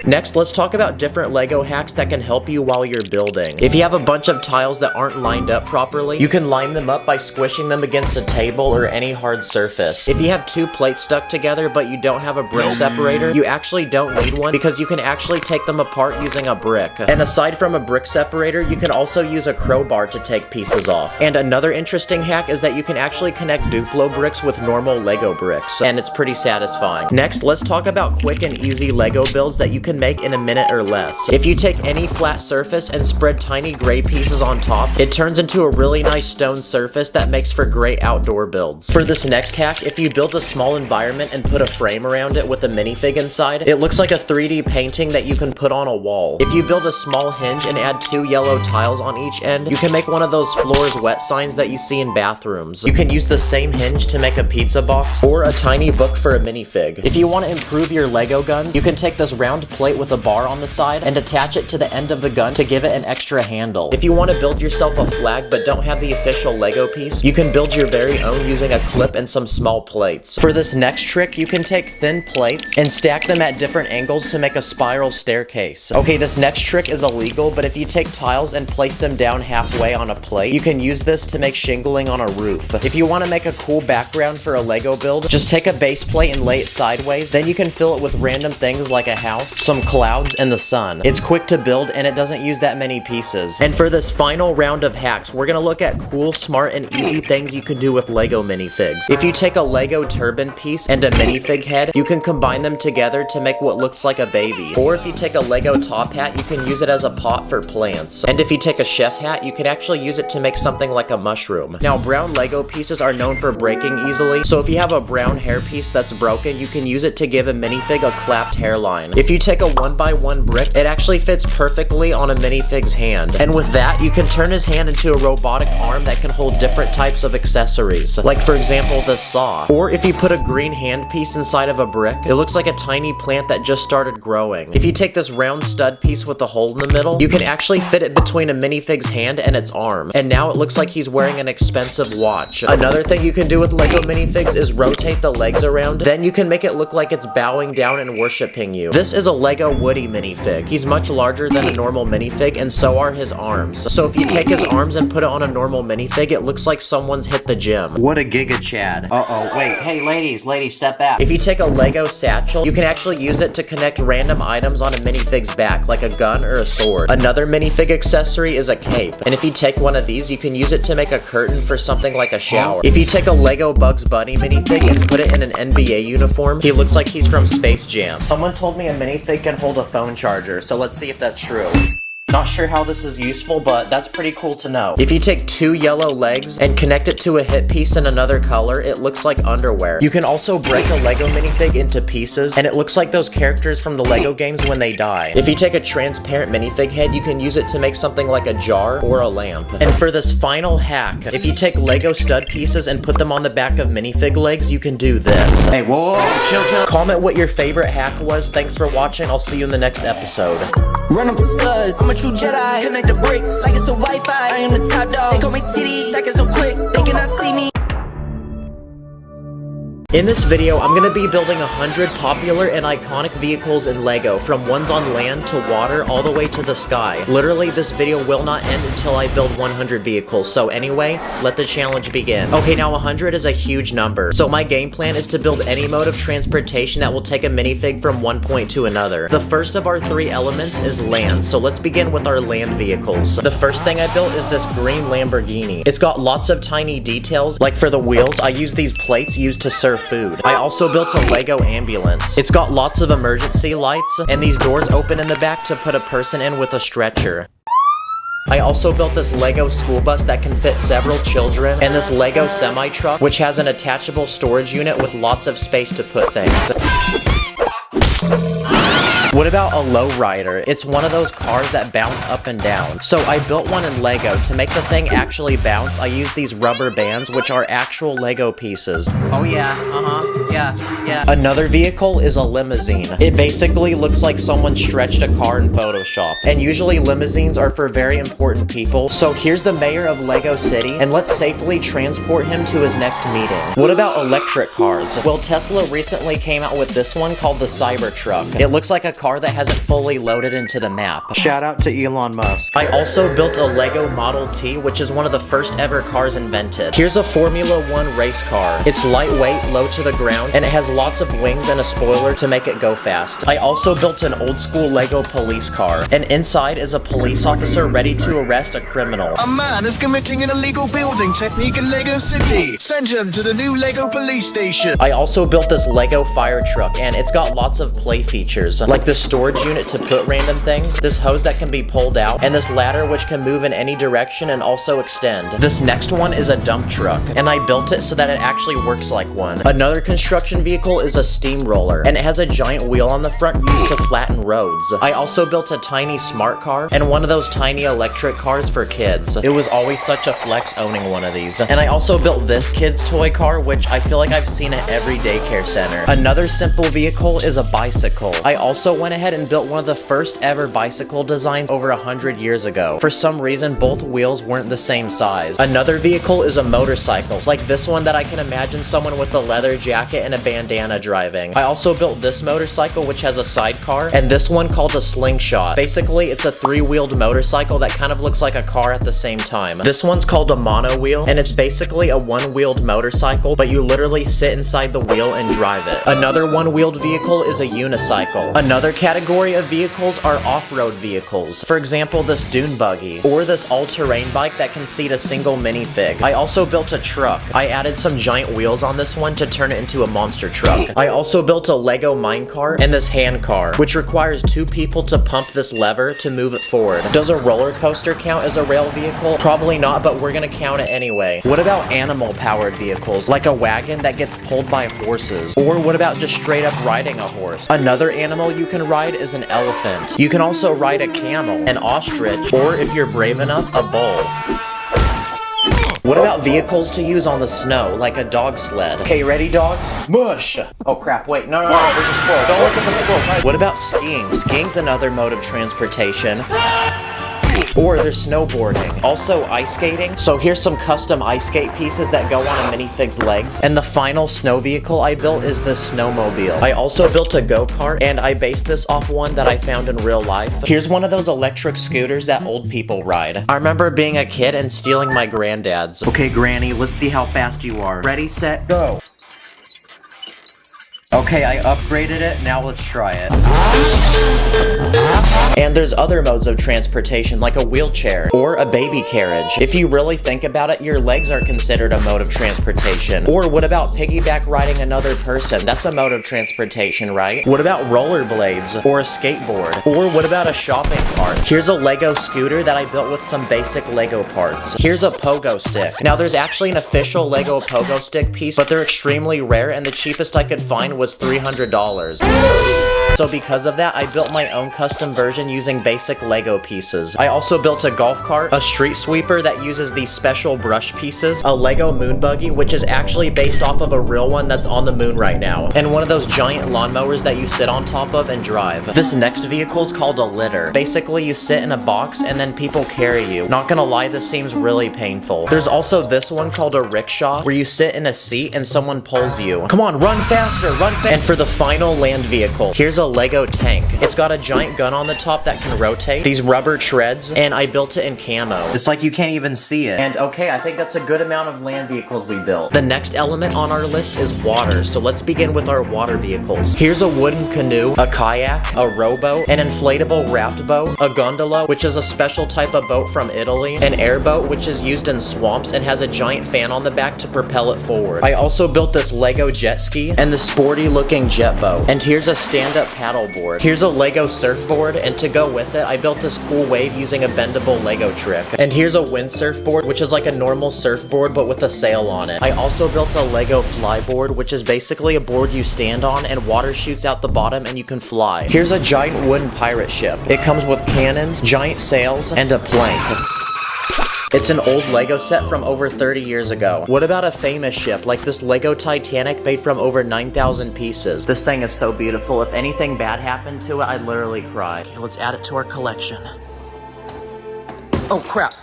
Next, let's talk about different Lego hacks that can help you while you're building. If you have a bunch of tiles that aren't lined up properly, you can line them up by squishing them against a table or any hard surface. If you have two plates stuck together but you don't have a brick separator, you actually don't need one because you can actually take them them apart using a brick. And aside from a brick separator, you can also use a crowbar to take pieces off. And another interesting hack is that you can actually connect Duplo bricks with normal Lego bricks, and it's pretty satisfying. Next, let's talk about quick and easy Lego builds that you can make in a minute or less. If you take any flat surface and spread tiny gray pieces on top, it turns into a really nice stone surface that makes for great outdoor builds. For this next hack, if you build a small environment and put a frame around it with a minifig inside, it looks like a 3D painting that you can put on a wall. If you build a small hinge and add 2 yellow tiles on each end, you can make one of those floors wet signs that you see in bathrooms. You can use the same hinge to make a pizza box or a tiny book for a minifig. If you want to improve your Lego guns, you can take this round plate with a bar on the side and attach it to the end of the gun to give it an extra handle. If you want to build yourself a flag but don't have the official Lego piece, you can build your very own using a clip and some small plates. For this next trick, you can take thin plates and stack them at different angles to make a spiral staircase. Okay, this next trick is illegal, but if you take tiles and place them down halfway on a plate, you can use this to make shingling on a roof. If you want to make a cool background for a Lego build, just take a base plate and lay it sideways, then you can fill it with random things like a house, some clouds, and the sun. It's quick to build and it doesn't use that many pieces. And for this final round of hacks, we're gonna look at cool, smart, and easy things you can do with Lego minifigs. If you take a Lego turban piece and a minifig head, you can combine them together to make what looks like a baby. Or if you take a Lego top hat, you can use it as a pot for plants. And if you take a chef hat, you can actually use it to make something like a mushroom. Now, brown Lego pieces are known for breaking easily, so if you have a brown hair piece that's broken, you can use it to give a minifig a clapped hairline. If you take a 1x1 brick, it actually fits perfectly on a minifig's hand. And with that, you can turn his hand into a robotic arm that can hold different types of accessories, like for example this saw. Or if you put a green hand piece inside of a brick, it looks like a tiny plant that just started growing. If you take this round stud piece with a hole in the middle, you can actually fit it between a minifig's hand and its arm, and now it looks like he's wearing an expensive watch. Another thing you can do with Lego minifigs is rotate the legs around, then you can make it look like it's bowing down and worshiping you. This is a Lego Woody minifig. He's much larger than a normal minifig, and so are his arms. So if you take his arms and put it on a normal minifig, it looks like someone's hit the gym. What a giga Chad. Uh-oh, wait, hey ladies, step back. If you take a Lego satchel, you can actually use it to connect random items on a minifig's back, like a gun or a sword. Another minifig accessory is a cape, and if you take one of these, you can use it to make a curtain for something like a shower. If you take a Lego Bugs Bunny minifig and put it in an NBA uniform, he looks like he's from Space Jam. Someone told me a minifig can hold a phone charger, so let's see if that's true. Not sure how this is useful, but that's pretty cool to know. If you take 2 yellow legs and connect it to a hip piece in another color, it looks like underwear. You can also break a Lego minifig into pieces, and it looks like those characters from the Lego games when they die. If you take a transparent minifig head, you can use it to make something like a jar or a lamp. And for this final hack, if you take Lego stud pieces and put them on the back of minifig legs, you can do this. Hey, whoa, chill. Comment what your favorite hack was. Thanks for watching. I'll see you in the next episode. Run up the studs, I'm a true Jedi. Connect the bricks like it's the Wi-Fi. I am the top dog. They call me titties, stacking so quick they cannot see me. In this video, I'm gonna be building 100 popular and iconic vehicles in Lego, from ones on land to water all the way to the sky. Literally, this video will not end until I build 100 vehicles, so anyway, let the challenge begin. Okay, now 100 is a huge number, so my game plan is to build any mode of transportation that will take a minifig from one point to another. The first of our 3 elements is land, so let's begin with our land vehicles. The first thing I built is this green Lamborghini. It's got lots of tiny details, like for the wheels, I use these plates used to serve food. I also built a Lego ambulance. It's got lots of emergency lights, and these doors open in the back to put a person in with a stretcher. I also built this Lego school bus that can fit several children, and this Lego semi-truck, which has an attachable storage unit with lots of space to put things. What about a lowrider? It's one of those cars that bounce up and down. So I built one in Lego. To make the thing actually bounce, I used these rubber bands, which are actual Lego pieces. Oh yeah, yeah. Another vehicle is a limousine. It basically looks like someone stretched a car in Photoshop. And usually limousines are for very important people. So here's the mayor of Lego City, and let's safely transport him to his next meeting. What about electric cars? Well, Tesla recently came out with this one called the Cybertruck. It looks like a car that hasn't fully loaded into the map. Shout out to Elon Musk. I also built a Lego Model T, which is one of the first ever cars invented. Here's a Formula 1 race car. It's lightweight, low to the ground, around, and it has lots of wings and a spoiler to make it go fast. I also built an old school Lego police car, and inside is a police officer ready to arrest a criminal. A man is committing an illegal building technique in Lego City. Send him to the new Lego police station. I also built this Lego fire truck, and it's got lots of play features, like this storage unit to put random things, this hose that can be pulled out, and this ladder which can move in any direction and also extend. This next one is a dump truck, and I built it so that it actually works like one. Another construction vehicle is a steamroller, and it has a giant wheel on the front used to flatten roads. I also built a tiny smart car, and one of those tiny electric cars for kids. It was always such a flex owning one of these. And I also built this kid's toy car, which I feel like I've seen at every daycare center. Another simple vehicle is a bicycle. I also went ahead and built one of the first ever bicycle designs over 100 years ago. For some reason, both wheels weren't the same size. Another vehicle is a motorcycle, like this one that I can imagine someone with a leather jacket and a bandana driving. I also built this motorcycle, which has a sidecar, and this one called a slingshot. Basically, it's a three-wheeled motorcycle that kind of looks like a car at the same time. This one's called a mono wheel, and it's basically a one-wheeled motorcycle, but you literally sit inside the wheel and drive it. Another one-wheeled vehicle is a unicycle. Another category of vehicles are off-road vehicles. For example, this dune buggy, or this all-terrain bike that can seat a single minifig. I also built a truck. I added some giant wheels on this one to turn it into a monster truck. I also built a Lego minecart and this hand car, which requires two people to pump this lever to move it forward. Does a roller coaster count as a rail vehicle? Probably not, but we're gonna count it anyway. What about animal-powered vehicles, like a wagon that gets pulled by horses? Or what about just straight up riding a horse? Another animal you can ride is an elephant. You can also ride a camel, an ostrich, or if you're brave enough, a bull. What about vehicles to use on the snow, like a dog sled? Okay, ready, dogs? Mush! Oh crap, wait, no, there's a squirrel. Don't look at the squirrel. What about skiing? Skiing's another mode of transportation. Or there's snowboarding. Also ice skating. So here's some custom ice skate pieces that go on a minifig's legs. And the final snow vehicle I built is this snowmobile. I also built a go-kart, and I based this off one that I found in real life. Here's one of those electric scooters that old people ride. I remember being a kid and stealing my granddad's. Okay, Granny, let's see how fast you are. Ready, set, go. Okay, I upgraded it, now let's try it. And there's other modes of transportation, like a wheelchair, or a baby carriage. If you really think about it, your legs are considered a mode of transportation. Or what about piggyback riding another person? That's a mode of transportation, right? What about rollerblades, or a skateboard? Or what about a shopping cart? Here's a Lego scooter that I built with some basic Lego parts. Here's a pogo stick. Now there's actually an official Lego pogo stick piece, but they're extremely rare, and the cheapest I could find was $300. So because of that, I built my own custom version using basic Lego pieces. I also built a golf cart, a street sweeper that uses these special brush pieces, a Lego moon buggy, which is actually based off of a real one that's on the moon right now, and one of those giant lawnmowers that you sit on top of and drive. This next vehicle is called a litter. Basically, you sit in a box and then people carry you. Not gonna lie, this seems really painful. There's also this one called a rickshaw, where you sit in a seat and someone pulls you. Come on, run faster, run faster! And for the final land vehicle, here's a Lego tank. It's got a giant gun on the top that can rotate, these rubber treads, and I built it in camo. It's like you can't even see it. And okay, I think that's a good amount of land vehicles we built. The next element on our list is water, so let's begin with our water vehicles. Here's a wooden canoe, a kayak, a rowboat, an inflatable raft boat, a gondola, which is a special type of boat from Italy, an airboat, which is used in swamps and has a giant fan on the back to propel it forward. I also built this Lego jet ski and the sporty looking jet boat. And here's a stand-up paddleboard. Here's a Lego surfboard, and to go with it, I built this cool wave using a bendable Lego trick. And here's a wind surfboard, which is like a normal surfboard but with a sail on it. I also built a Lego flyboard, which is basically a board you stand on and water shoots out the bottom and you can fly. Here's a giant wooden pirate ship. It comes with cannons, giant sails, and a plank. It's an old Lego set from over 30 years ago. What about a famous ship, like this Lego Titanic made from over 9,000 pieces? This thing is so beautiful. If anything bad happened to it, I'd literally cry. Okay, let's add it to our collection. Oh crap.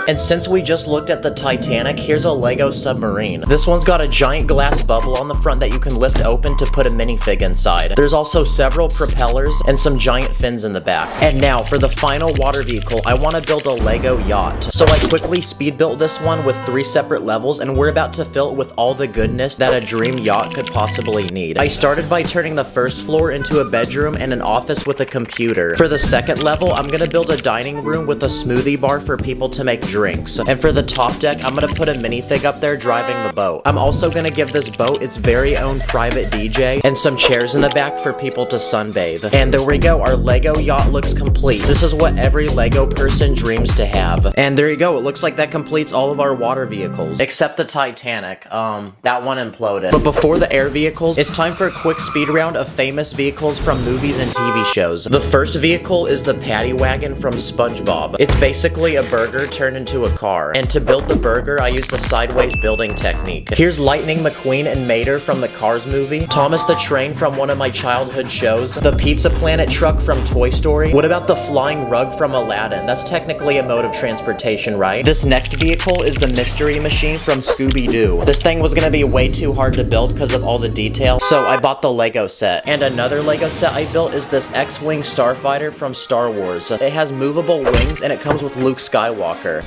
And since we just looked at the Titanic, here's a Lego submarine. This one's got a giant glass bubble on the front that you can lift open to put a minifig inside. There's also several propellers and some giant fins in the back. And now for the final water vehicle, I want to build a Lego yacht. So I quickly speed built this one with 3 separate levels, and we're about to fill it with all the goodness that a dream yacht could possibly need. I started by turning the first floor into a bedroom and an office with a computer. For the second level, I'm gonna build a dining room with a smoothie bar for people to make drinks. And for the top deck, I'm gonna put a minifig up there driving the boat. I'm also gonna give this boat its very own private DJ and some chairs in the back for people to sunbathe. And there we go, our Lego yacht looks complete. This is what every Lego person dreams to have. And there you go, it looks like that completes all of our water vehicles. Except the Titanic, that one imploded. But before the air vehicles, it's time for a quick speed round of famous vehicles from movies and TV shows. The first vehicle is the Paddy Wagon from SpongeBob. It's basically a burger turned into a car. And to build the burger, I used a sideways building technique. Here's Lightning McQueen and Mater from the Cars movie, Thomas the Train from one of my childhood shows, the Pizza Planet truck from Toy Story. What about the flying rug from Aladdin? That's technically a mode of transportation, right? This next vehicle is the Mystery Machine from Scooby-Doo. This thing was gonna be way too hard to build because of all the detail, so I bought the Lego set. And another Lego set I built is this X-Wing Starfighter from Star Wars. It has movable wings and it comes with Luke Skywalker.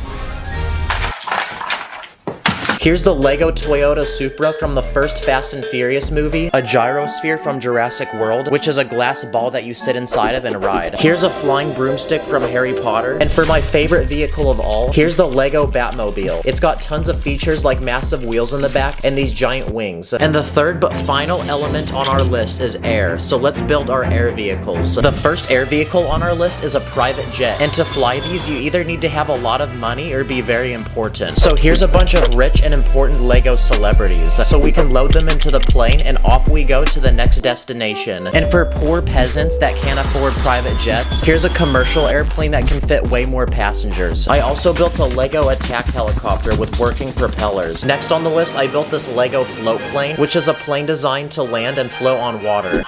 Here's the Lego Toyota Supra from the first Fast and Furious movie, a gyrosphere from Jurassic World, which is a glass ball that you sit inside of and ride. Here's a flying broomstick from Harry Potter. And for my favorite vehicle of all, here's the Lego Batmobile. It's got tons of features like massive wheels in the back and these giant wings. And the third but final element on our list is air. So let's build our air vehicles. The first air vehicle on our list is a private jet. And to fly these, you either need to have a lot of money or be very important. So here's a bunch of rich and important Lego celebrities, so we can load them into the plane and off we go to the next destination. And for poor peasants that can't afford private jets, here's a commercial airplane that can fit way more passengers. I also built a Lego attack helicopter with working propellers. Next on the list, I built this Lego float plane, which is a plane designed to land and float on water.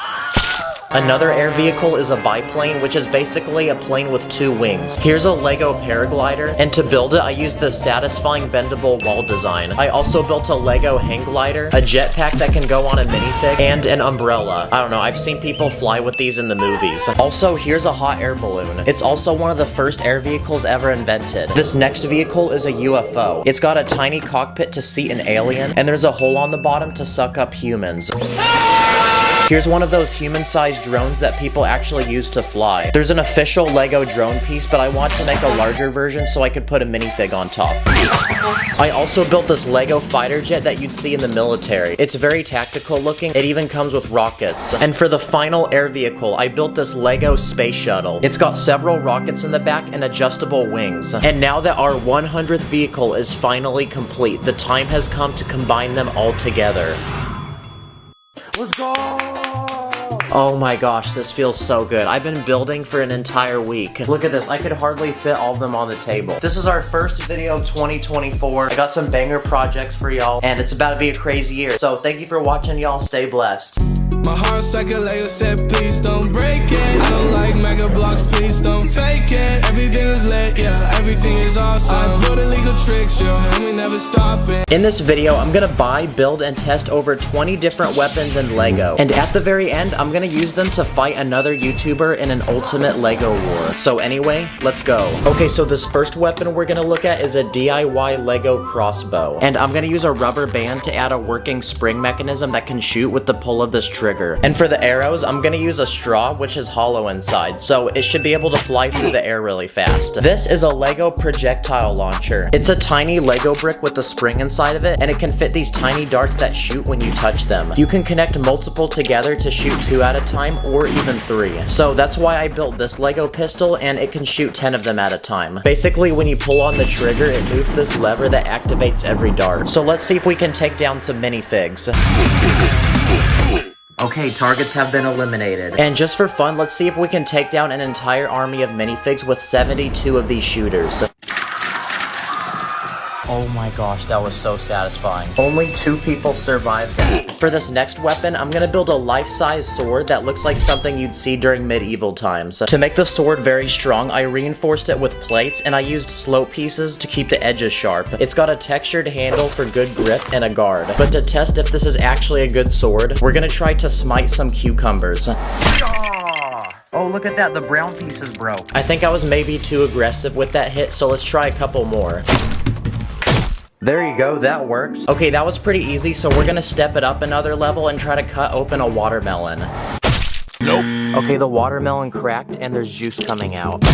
Another air vehicle is a biplane, which is basically a plane with 2 wings. Here's a Lego paraglider, and to build it, I used this satisfying bendable wall design. I also built a Lego hang glider, a jetpack that can go on a minifig, and an umbrella. I don't know, I've seen people fly with these in the movies. Also, here's a hot air balloon. It's also one of the first air vehicles ever invented. This next vehicle is a UFO. It's got a tiny cockpit to seat an alien, and there's a hole on the bottom to suck up humans. Here's one of those human-sized drones that people actually use to fly. There's an official Lego drone piece, but I want to make a larger version so I could put a minifig on top. I also built this Lego fighter jet that you'd see in the military. It's very tactical looking. It even comes with rockets. And for the final air vehicle, I built this Lego space shuttle. It's got several rockets in the back and adjustable wings. And now that our 100th vehicle is finally complete, the time has come to combine them all together. Let's go! Oh my gosh, this feels so good. I've been building for an entire week. Look at this, I could hardly fit all of them on the table. This is our first video of 2024. I got some banger projects for y'all, and it's about to be a crazy year. So thank you for watching, y'all. Stay blessed. My heart's like a Lego set, please don't break it. I don't like mega blocks, please don't fake it. Everything is lit, yeah, everything is awesome. I build illegal tricks, yeah, and we never stop it. In this video, I'm gonna buy, build, and test over 20 different weapons in Lego. And at the very end, I'm gonna use them to fight another YouTuber in an ultimate Lego war. So anyway, let's go. Okay, so this first weapon we're gonna look at is a DIY Lego crossbow. And I'm gonna use a rubber band to add a working spring mechanism that can shoot with the pull of this trigger. And for the arrows, I'm gonna use a straw, which is hollow inside, so it should be able to fly through the air really fast. This is a Lego projectile launcher. It's a tiny Lego brick with a spring inside of it, and it can fit these tiny darts that shoot when you touch them. You can connect multiple together to shoot 2 at a time, or even 3. So that's why I built this Lego pistol, and it can shoot 10 of them at a time. Basically, when you pull on the trigger, it moves this lever that activates every dart. So let's see if we can take down some minifigs. Okay, targets have been eliminated. And just for fun, let's see if we can take down an entire army of minifigs with 72 of these shooters. Oh my gosh, that was so satisfying. Only 2 people survived that. For this next weapon, I'm gonna build a life-size sword that looks like something you'd see during medieval times. To make the sword very strong, I reinforced it with plates, and I used slope pieces to keep the edges sharp. It's got a textured handle for good grip and a guard. But to test if this is actually a good sword, we're gonna try to smite some cucumbers. Oh, look at that, the brown pieces broke. I think I was maybe too aggressive with that hit, so let's try a couple more. There you go, that worked. Okay, that was pretty easy, so we're gonna step it up another level and try to cut open a watermelon. Nope. Okay, the watermelon cracked and there's juice coming out.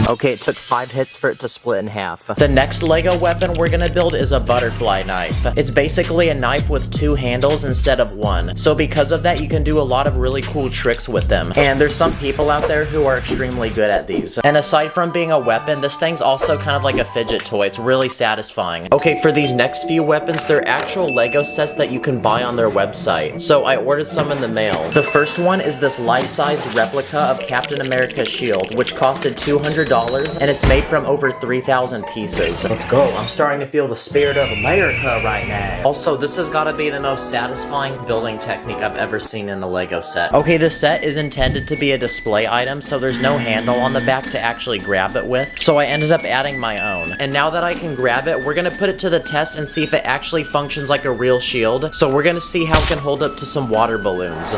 Okay, it took 5 hits for it to split in half. The next Lego weapon we're gonna build is a butterfly knife. It's basically a knife with 2 handles instead of 1. So because of that, you can do a lot of really cool tricks with them. And there's some people out there who are extremely good at these. And aside from being a weapon, this thing's also kind of like a fidget toy. It's really satisfying. Okay, for these next few weapons, they're actual Lego sets that you can buy on their website. So I ordered some in the mail. The first one is this life-sized replica of Captain America's shield, which costed $200. And it's made from over 3,000 pieces. Let's go. I'm starting to feel the spirit of America right now. Also, this has got to be the most satisfying building technique I've ever seen in a Lego set. Okay, this set is intended to be a display item, so there's no handle on the back to actually grab it with. So I ended up adding my own. And now that I can grab it, we're going to put it to the test and see if it actually functions like a real shield. So we're going to see how it can hold up to some water balloons.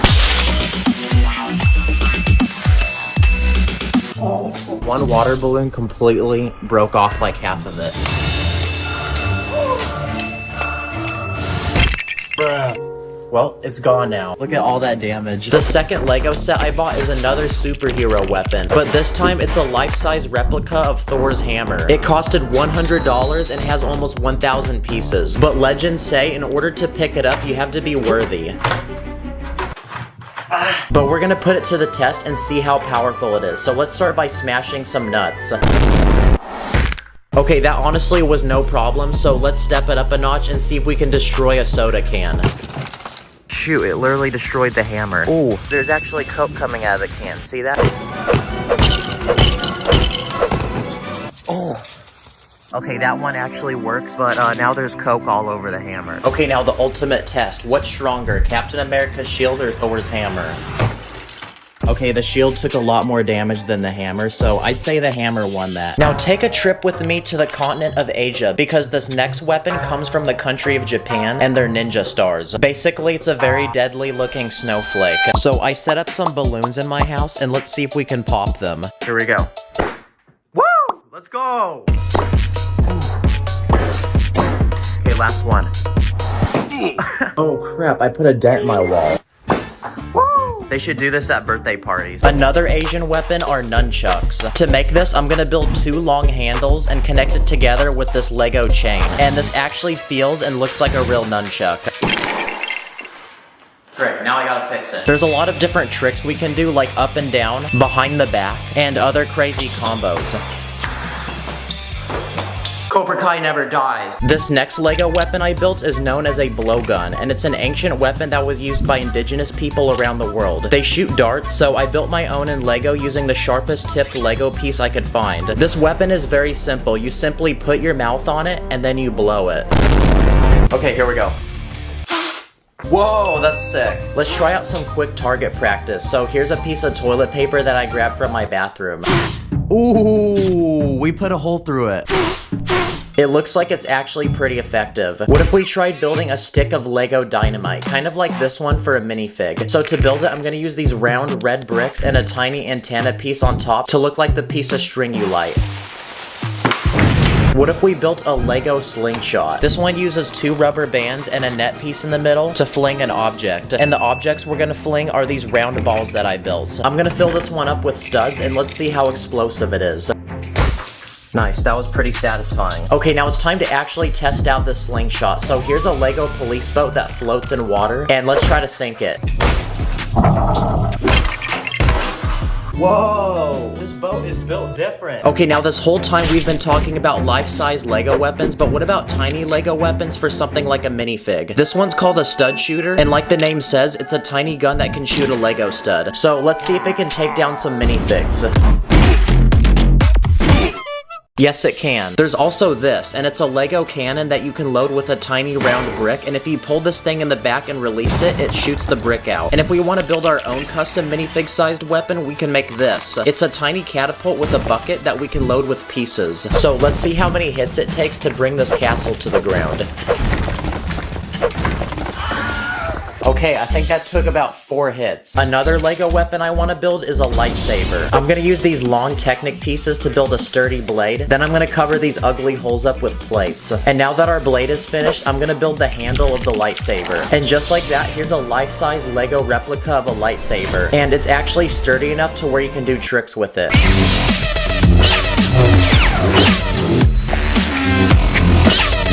One water balloon completely broke off like half of it. Bruh. Well, it's gone now. Look at all that damage. The second Lego set I bought is another superhero weapon, but this time it's a life-size replica of Thor's hammer. It costed $100 and has almost 1,000 pieces. But legends say in order to pick it up, you have to be worthy. But we're gonna put it to the test and see how powerful it is. So let's start by smashing some nuts. Okay, that honestly was no problem, so let's step it up a notch and see if we can destroy a soda can. Shoot, it literally destroyed the hammer. Ooh, there's actually Coke coming out of the can. See that? Oh. Okay, that one actually works, but now there's Coke all over the hammer. Okay, now the ultimate test. What's stronger, Captain America's shield or Thor's hammer? Okay, the shield took a lot more damage than the hammer, so I'd say the hammer won that. Now take a trip with me to the continent of Asia, because this next weapon comes from the country of Japan, and they're ninja stars. Basically, it's a very deadly looking snowflake. So I set up some balloons in my house, and let's see if we can pop them. Here we go. Woo! Let's go! Okay, last one. Oh crap, I put a dent in my wall. Woo! They should do this at birthday parties. Another Asian weapon are nunchucks. To make this, I'm gonna build 2 long handles and connect it together with this Lego chain. And this actually feels and looks like a real nunchuck. Great, now I gotta fix it. There's a lot of different tricks we can do, like up and down, behind the back, and other crazy combos. Cobra Kai never dies. This next Lego weapon I built is known as a blowgun, and it's an ancient weapon that was used by indigenous people around the world. They shoot darts, so I built my own in Lego using the sharpest tipped Lego piece I could find. This weapon is very simple. You simply put your mouth on it, and then you blow it. Okay, here we go. Whoa, that's sick. Let's try out some quick target practice. So here's a piece of toilet paper that I grabbed from my bathroom. Ooh, we put a hole through it. It looks like it's actually pretty effective. What if we tried building a stick of Lego dynamite, kind of like this one for a minifig? So to build it, I'm gonna use these round red bricks and a tiny antenna piece on top to look like the piece of string you light. What if we built a Lego slingshot? This one uses 2 rubber bands and a net piece in the middle to fling an object. And the objects we're gonna fling are these round balls that I built. I'm gonna fill this one up with studs and let's see how explosive it is. Nice, that was pretty satisfying. Okay, now it's time to actually test out this slingshot. So here's a Lego police boat that floats in water, and let's try to sink it. Whoa, this boat is built different. Okay, now this whole time we've been talking about life-size Lego weapons, but what about tiny Lego weapons for something like a minifig? This one's called a stud shooter, and like the name says, it's a tiny gun that can shoot a Lego stud. So let's see if it can take down some minifigs. Yes, it can. There's also this, and it's a Lego cannon that you can load with a tiny round brick, and if you pull this thing in the back and release it, it shoots the brick out. And if we want to build our own custom minifig-sized weapon, we can make this. It's a tiny catapult with a bucket that we can load with pieces. So let's see how many hits it takes to bring this castle to the ground. Okay, I think that took about 4 hits. Another Lego weapon I want to build is a lightsaber. I'm gonna use these long Technic pieces to build a sturdy blade. Then I'm gonna cover these ugly holes up with plates. And now that our blade is finished, I'm gonna build the handle of the lightsaber. And just like that, here's a life-size Lego replica of a lightsaber. And it's actually sturdy enough to where you can do tricks with it.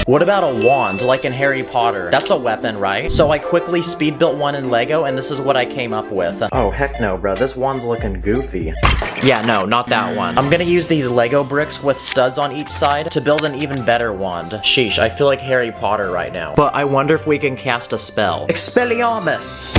What about a wand, like in Harry Potter? That's a weapon, right? So I quickly speed built one in Lego, and this is what I came up with. Oh, heck no, bro. This wand's looking goofy. Yeah, no, not that one. I'm gonna use these Lego bricks with studs on each side to build an even better wand. Sheesh, I feel like Harry Potter right now. But I wonder if we can cast a spell. Expelliarmus!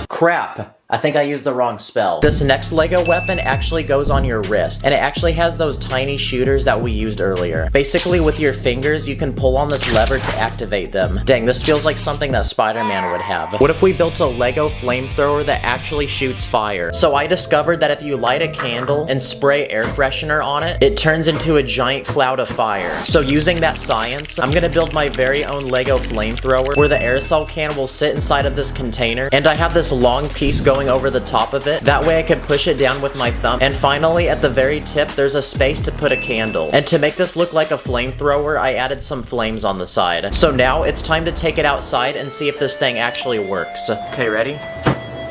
Crap. I think I used the wrong spell. This next Lego weapon actually goes on your wrist, and it actually has those tiny shooters that we used earlier. Basically, with your fingers, you can pull on this lever to activate them. Dang, this feels like something that Spider-Man would have. What if we built a Lego flamethrower that actually shoots fire? So I discovered that if you light a candle and spray air freshener on it, it turns into a giant cloud of fire. So using that science, I'm gonna build my very own Lego flamethrower where the aerosol can will sit inside of this container, and I have this long piece going over the top of it. That way I can push it down with my thumb. And finally, at the very tip, there's a space to put a candle. And to make this look like a flamethrower, I added some flames on the side. So now it's time to take it outside and see if this thing actually works. Okay, ready?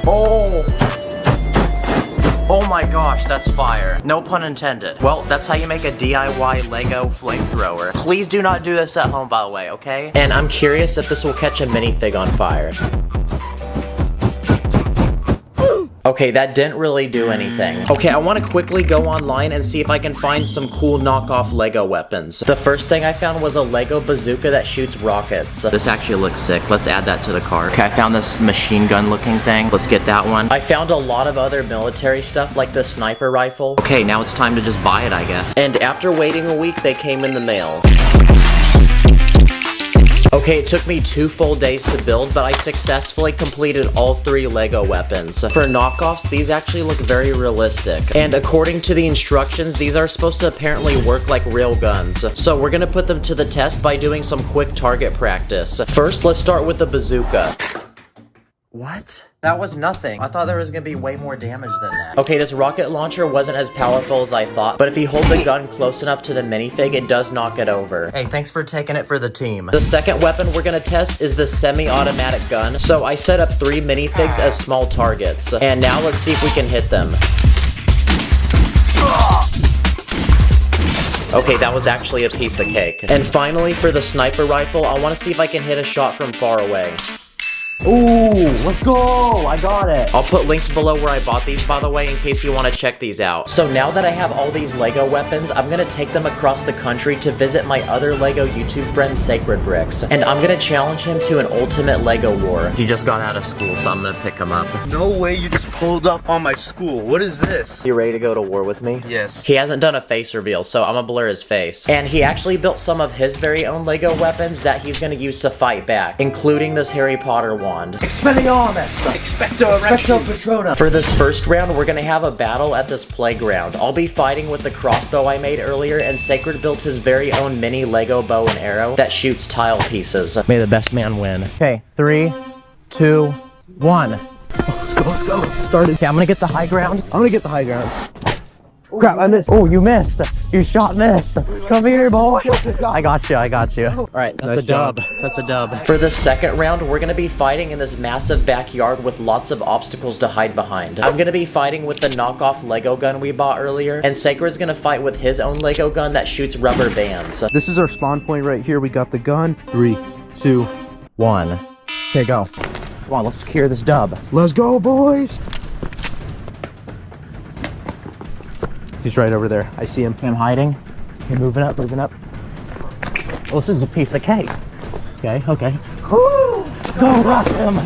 Oh! Oh my gosh, that's fire. No pun intended. Well, that's how you make a DIY Lego flamethrower. Please do not do this at home, by the way, okay? And I'm curious if this will catch a minifig on fire. Okay, that didn't really do anything. Okay, I want to quickly go online and see if I can find some cool knockoff Lego weapons. The first thing I found was a Lego bazooka that shoots rockets. This actually looks sick. Let's add that to the cart. Okay, I found this machine gun looking thing. Let's get that one. I found a lot of other military stuff like the sniper rifle. Okay, now it's time to just buy it, I guess. And after waiting a week, they came in the mail. Okay, it took me 2 full days to build, but I successfully completed all 3 Lego weapons. For knockoffs, these actually look very realistic. And according to the instructions, these are supposed to apparently work like real guns. So we're gonna put them to the test by doing some quick target practice. First, let's start with the bazooka. What? That was nothing. I thought there was gonna be way more damage than that. Okay, this rocket launcher wasn't as powerful as I thought, but if you hold the gun close enough to the minifig, it does knock it over. Hey, thanks for taking it for the team. The second weapon we're gonna test is the semi-automatic gun. So I set up 3 minifigs as small targets. And now let's see if we can hit them. Okay, that was actually a piece of cake. And finally, for the sniper rifle, I wanna see if I can hit a shot from far away. Ooh, let's go! I got it! I'll put links below where I bought these, by the way, in case you want to check these out. So now that I have all these Lego weapons, I'm gonna take them across the country to visit my other Lego YouTube friend, Sacred Bricks. And I'm gonna challenge him to an ultimate Lego war. He just got out of school, so I'm gonna pick him up. No way you just pulled up on my school. What is this? You ready to go to war with me? Yes. He hasn't done a face reveal, so I'm gonna blur his face. And he actually built some of his very own Lego weapons that he's gonna use to fight back, including this Harry Potter wand. Expelliarmus! Expecto Patronum! For this first round, we're gonna have a battle at this playground. I'll be fighting with the crossbow I made earlier, and Sacred built his very own mini Lego bow and arrow that shoots tile pieces. May the best man win. Okay, 3, 2, 1. Let's go, let's go. Started. Okay, I'm gonna get the high ground. I'm gonna get the high ground. Crap, I missed. Oh, you missed. You shot missed. Come here, boy. I got you, I got you. All right, that's a dub. That's a dub. For the second round, we're gonna be fighting in this massive backyard with lots of obstacles to hide behind. I'm gonna be fighting with the knockoff Lego gun we bought earlier, and Sacred's gonna fight with his own Lego gun that shoots rubber bands. This is our spawn point right here. We got the gun. 3, 2, 1. Okay, go. Come on, let's secure this dub. Let's go, boys. He's right over there. I see him. I'm hiding. Okay, moving up, moving up. Well, this is a piece of cake. Okay, okay. Woo! Go rush him!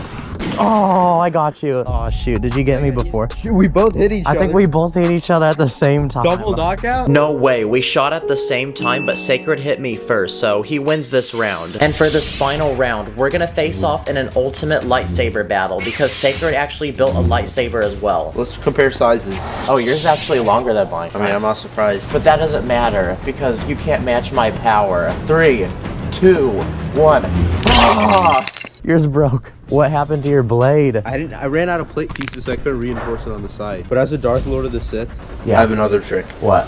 Oh, I got you. Oh, shoot. Did you get me before? We both hit each other. I think we both hit each other at the same time. Double knockout? No way, we shot at the same time, but Sacred hit me first, so he wins this round. And for this final round, we're gonna face off in an ultimate lightsaber battle, because Sacred actually built a lightsaber as well. Let's compare sizes. Oh, yours is actually longer than mine. I mean, I'm not surprised. But that doesn't matter, because you can't match my power. 3, 2, 1. Ah! Yours broke. What happened to your blade? I ran out of plate pieces, so I couldn't reinforce it on the side. But as a Darth Lord of the Sith, Yeah. I have another trick. What?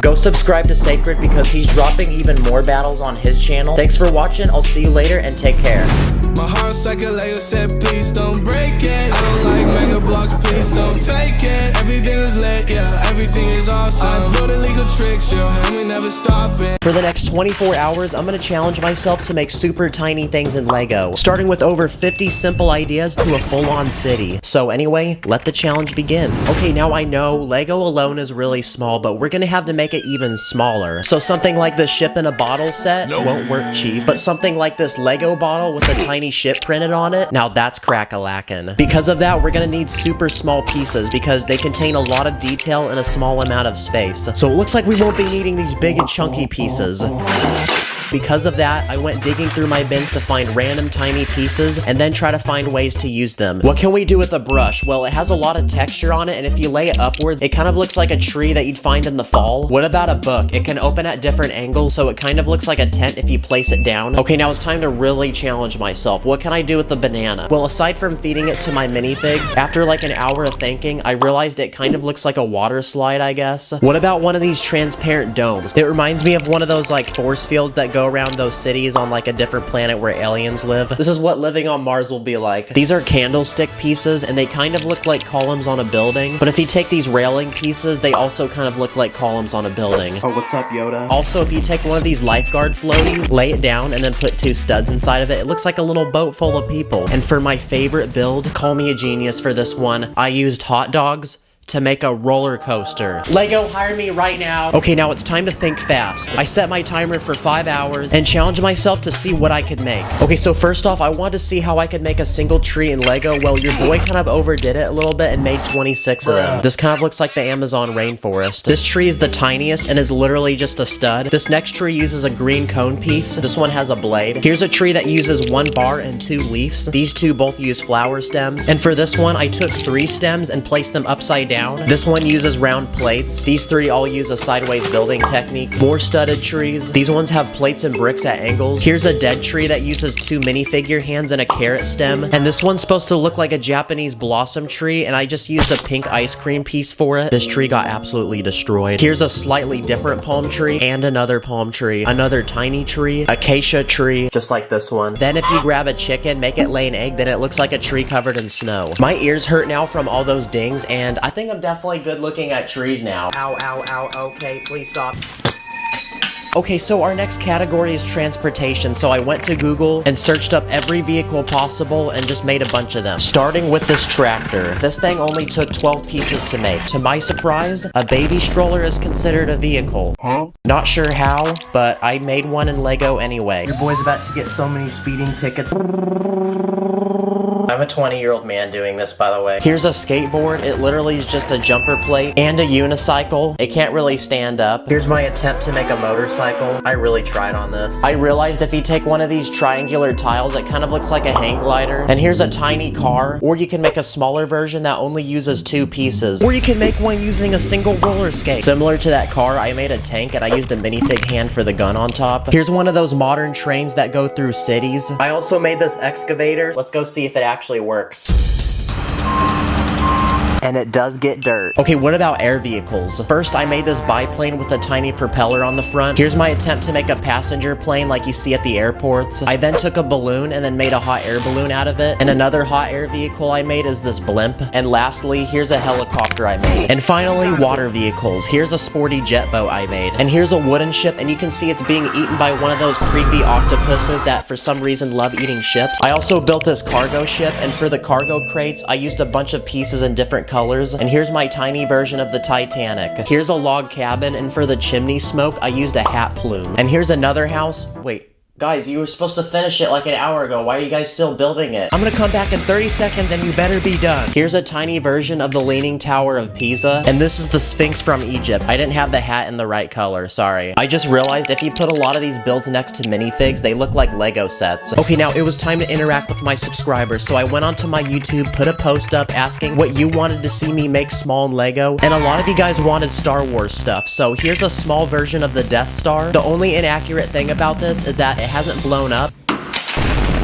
Go subscribe to Sacred because he's dropping even more battles on his channel. Thanks for watching, I'll see you later, and take care. My heart's like a Lego set, please don't break it. I don't like mega blocks, please don't fake it. Everything is lit, yeah, everything is awesome. I build illegal tricks, yo, and we never stop it. For the next 24 hours, I'm gonna challenge myself to make super tiny things in Lego, starting with over 50 simple ideas to a full-on city. So anyway, let the challenge begin. Okay, now I know Lego alone is really small, but we're gonna have to make it even smaller. So something like the ship in a bottle set won't work, Chief, but something like this Lego bottle with a tiny ship printed on it, now that's crack-a-lackin'. Because of that, we're gonna need super small pieces because they contain a lot of detail in a small amount of space. So it looks like we won't be needing these big and chunky pieces. Because of that, I went digging through my bins to find random tiny pieces and then try to find ways to use them. What can we do with a brush? Well, it has a lot of texture on it, and if you lay it upwards, it kind of looks like a tree that you'd find in the fall. What about a book? It can open at different angles, so it kind of looks like a tent if you place it down. Okay, now it's time to really challenge myself. What can I do with the banana? Well, aside from feeding it to my minifigs, after like an hour of thinking, I realized it kind of looks like a water slide, I guess. What about one of these transparent domes? It reminds me of one of those like force fields that go around those cities on like a different planet where aliens live. This is what living on Mars will be like. These are candlestick pieces and they kind of look like columns on a building, but if you take these railing pieces, they also kind of look like columns on a building. Oh, what's up, Yoda? Also, if you take one of these lifeguard floaties, lay it down, and then put 2 studs inside of it, it looks like a little boat full of people. And for my favorite build, call me a genius for this one, I used hot dogs to make a roller coaster. Lego, hire me right now. Okay, now it's time to think fast. I set my timer for 5 hours and challenged myself to see what I could make. Okay, so first off, I wanted to see how I could make a single tree in Lego. Well, your boy kind of overdid it a little bit and made 26 of them. This kind of looks like the Amazon rainforest. This tree is the tiniest and is literally just a stud. This next tree uses a green cone piece. This one has a blade. Here's a tree that uses 1 bar and 2 leaves. These 2 both use flower stems. And for this one, I took 3 stems and placed them upside down. This one uses round plates. These 3 all use a sideways building technique. More studded trees. These ones have plates and bricks at angles. Here's a dead tree that uses 2 minifigure hands and a carrot stem. And this one's supposed to look like a Japanese blossom tree, and I just used a pink ice cream piece for it. This tree got absolutely destroyed. Here's a slightly different palm tree and another palm tree. Another tiny tree, acacia tree, just like this one. Then if you grab a chicken, make it lay an egg, then it looks like a tree covered in snow. My ears hurt now from all those dings, and I think I'm definitely good looking at trees now. Ow, ow, ow, okay, please stop. Okay, so our next category is transportation, so I went to Google and searched up every vehicle possible and just made a bunch of them. Starting with this tractor. This thing only took 12 pieces to make. To my surprise, a baby stroller is considered a vehicle. Huh? Not sure how, but I made one in Lego anyway. Your boy's about to get so many speeding tickets. I'm a 20-year-old man doing this, by the way. Here's a skateboard. It literally is just a jumper plate and a unicycle. It can't really stand up. Here's my attempt to make a motorcycle. I really tried on this. I realized if you take one of these triangular tiles, it kind of looks like a hang glider. And here's a tiny car. Or you can make a smaller version that only uses 2 pieces. Or you can make one using a single roller skate. Similar to that car, I made a tank and I used a minifig hand for the gun on top. Here's one of those modern trains that go through cities. I also made this excavator. Let's go see if it actually works. And it does get dirt. Okay, what about air vehicles? First, I made this biplane with a tiny propeller on the front. Here's my attempt to make a passenger plane like you see at the airports. I then took a balloon and then made a hot air balloon out of it. And another hot air vehicle I made is this blimp. And lastly, here's a helicopter I made. And finally, water vehicles. Here's a sporty jet boat I made. And here's a wooden ship, and you can see it's being eaten by one of those creepy octopuses that for some reason love eating ships. I also built this cargo ship, and for the cargo crates, I used a bunch of pieces in different colors. And here's my tiny version of the Titanic. Here's a log cabin, and for the chimney smoke, I used a hat plume. And here's another house. Wait, Guys, you were supposed to finish it like an hour ago. Why are you guys still building it? I'm gonna come back in 30 seconds and you better be done. Here's a tiny version of the Leaning Tower of Pisa. And this is the Sphinx from Egypt. I didn't have the hat in the right color, sorry. I just realized if you put a lot of these builds next to minifigs, they look like Lego sets. Okay, now it was time to interact with my subscribers. So I went onto my YouTube, put a post up asking what you wanted to see me make small in Lego. And a lot of you guys wanted Star Wars stuff. So here's a small version of the Death Star. The only inaccurate thing about this is that it hasn't blown up.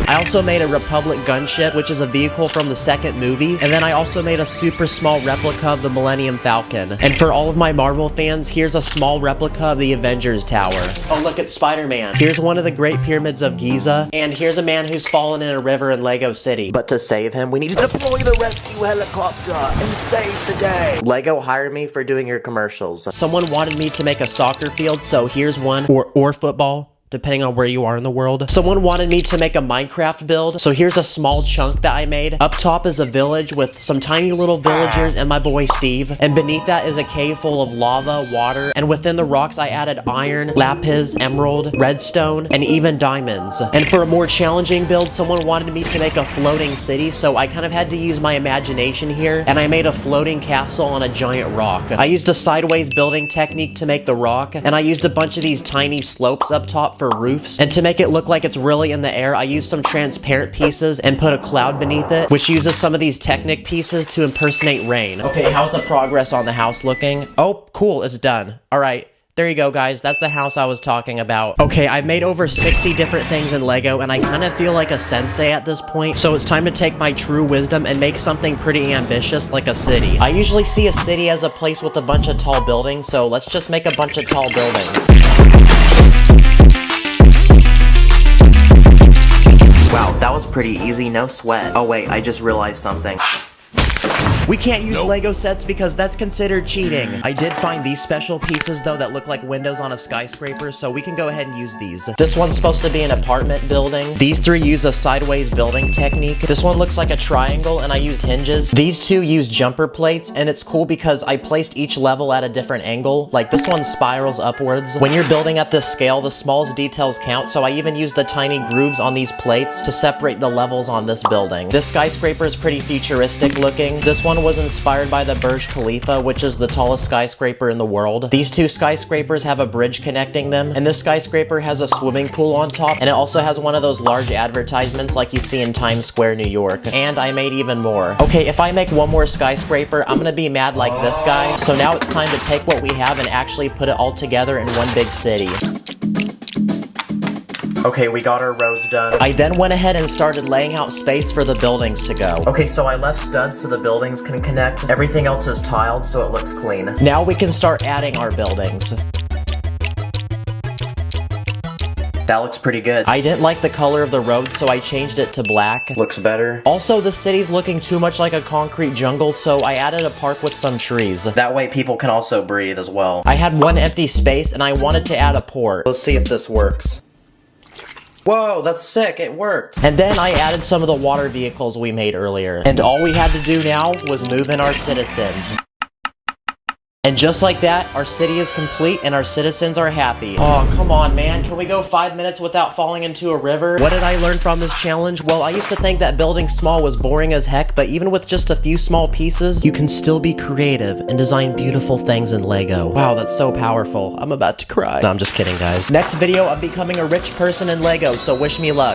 I also made a Republic gunship, which is a vehicle from the second movie, and then I also made a super small replica of the Millennium Falcon. And for all of my Marvel fans, here's a small replica of the Avengers Tower. Oh, look at Spider-Man. Here's one of the Great Pyramids of Giza, and here's a man who's fallen in a river in Lego City. But to save him, we need to deploy the rescue helicopter and save the day. Lego hired me for doing your commercials. Someone wanted me to make a soccer field, so here's one, or football, depending on where you are in the world. Someone wanted me to make a Minecraft build, so here's a small chunk that I made. Up top is a village with some tiny little villagers and my boy Steve. And beneath that is a cave full of lava, water, and within the rocks I added iron, lapis, emerald, redstone, and even diamonds. And for a more challenging build, someone wanted me to make a floating city, so I kind of had to use my imagination here, and I made a floating castle on a giant rock. I used a sideways building technique to make the rock, and I used a bunch of these tiny slopes up top for roofs. And to make it look like it's really in the air, I used some transparent pieces and put a cloud beneath it, which uses some of these Technic pieces to impersonate rain. Okay, how's the progress on the house looking? Oh, cool, it's done. All right. There you go, guys. That's the house I was talking about. Okay, I've made over 60 different things in Lego, and I kind of feel like a sensei at this point, so it's time to take my true wisdom and make something pretty ambitious, like a city. I usually see a city as a place with a bunch of tall buildings, so let's just make a bunch of tall buildings. Wow, that was pretty easy, no sweat. Oh wait, I just realized something. We can't use Lego sets because that's considered cheating. I did find these special pieces though that look like windows on a skyscraper, so we can go ahead and use these. This one's supposed to be an apartment building. These three use a sideways building technique. This one looks like a triangle and I used hinges. These two use jumper plates, and it's cool because I placed each level at a different angle. Like this one spirals upwards. When you're building at this scale, the smallest details count, so I even used the tiny grooves on these plates to separate the levels on this building. This skyscraper is pretty futuristic looking. This one was inspired by the Burj Khalifa, which is the tallest skyscraper in the world. These two skyscrapers have a bridge connecting them, and this skyscraper has a swimming pool on top, and it also has one of those large advertisements like you see in Times Square, New York. And I made even more. Okay, if I make one more skyscraper, I'm gonna be mad like this guy. So now it's time to take what we have and actually put it all together in one big city. Okay, we got our roads done. I then went ahead and started laying out space for the buildings to go. Okay, so I left studs so the buildings can connect. Everything else is tiled so it looks clean. Now we can start adding our buildings. That looks pretty good. I didn't like the color of the road, so I changed it to black. Looks better. Also, the city's looking too much like a concrete jungle, so I added a park with some trees. That way people can also breathe as well. I had one empty space and I wanted to add a port. Let's see if this works. Whoa, that's sick, it worked. And then I added some of the water vehicles we made earlier. And all we had to do now was move in our citizens. And just like that, our city is complete and our citizens are happy. Oh, come on, man. Can we go 5 minutes without falling into a river? What did I learn from this challenge? Well, I used to think that building small was boring as heck, but even with just a few small pieces, you can still be creative and design beautiful things in Lego. Wow, that's so powerful. I'm about to cry. No, I'm just kidding, guys. Next video, I'm becoming a rich person in Lego, so wish me luck.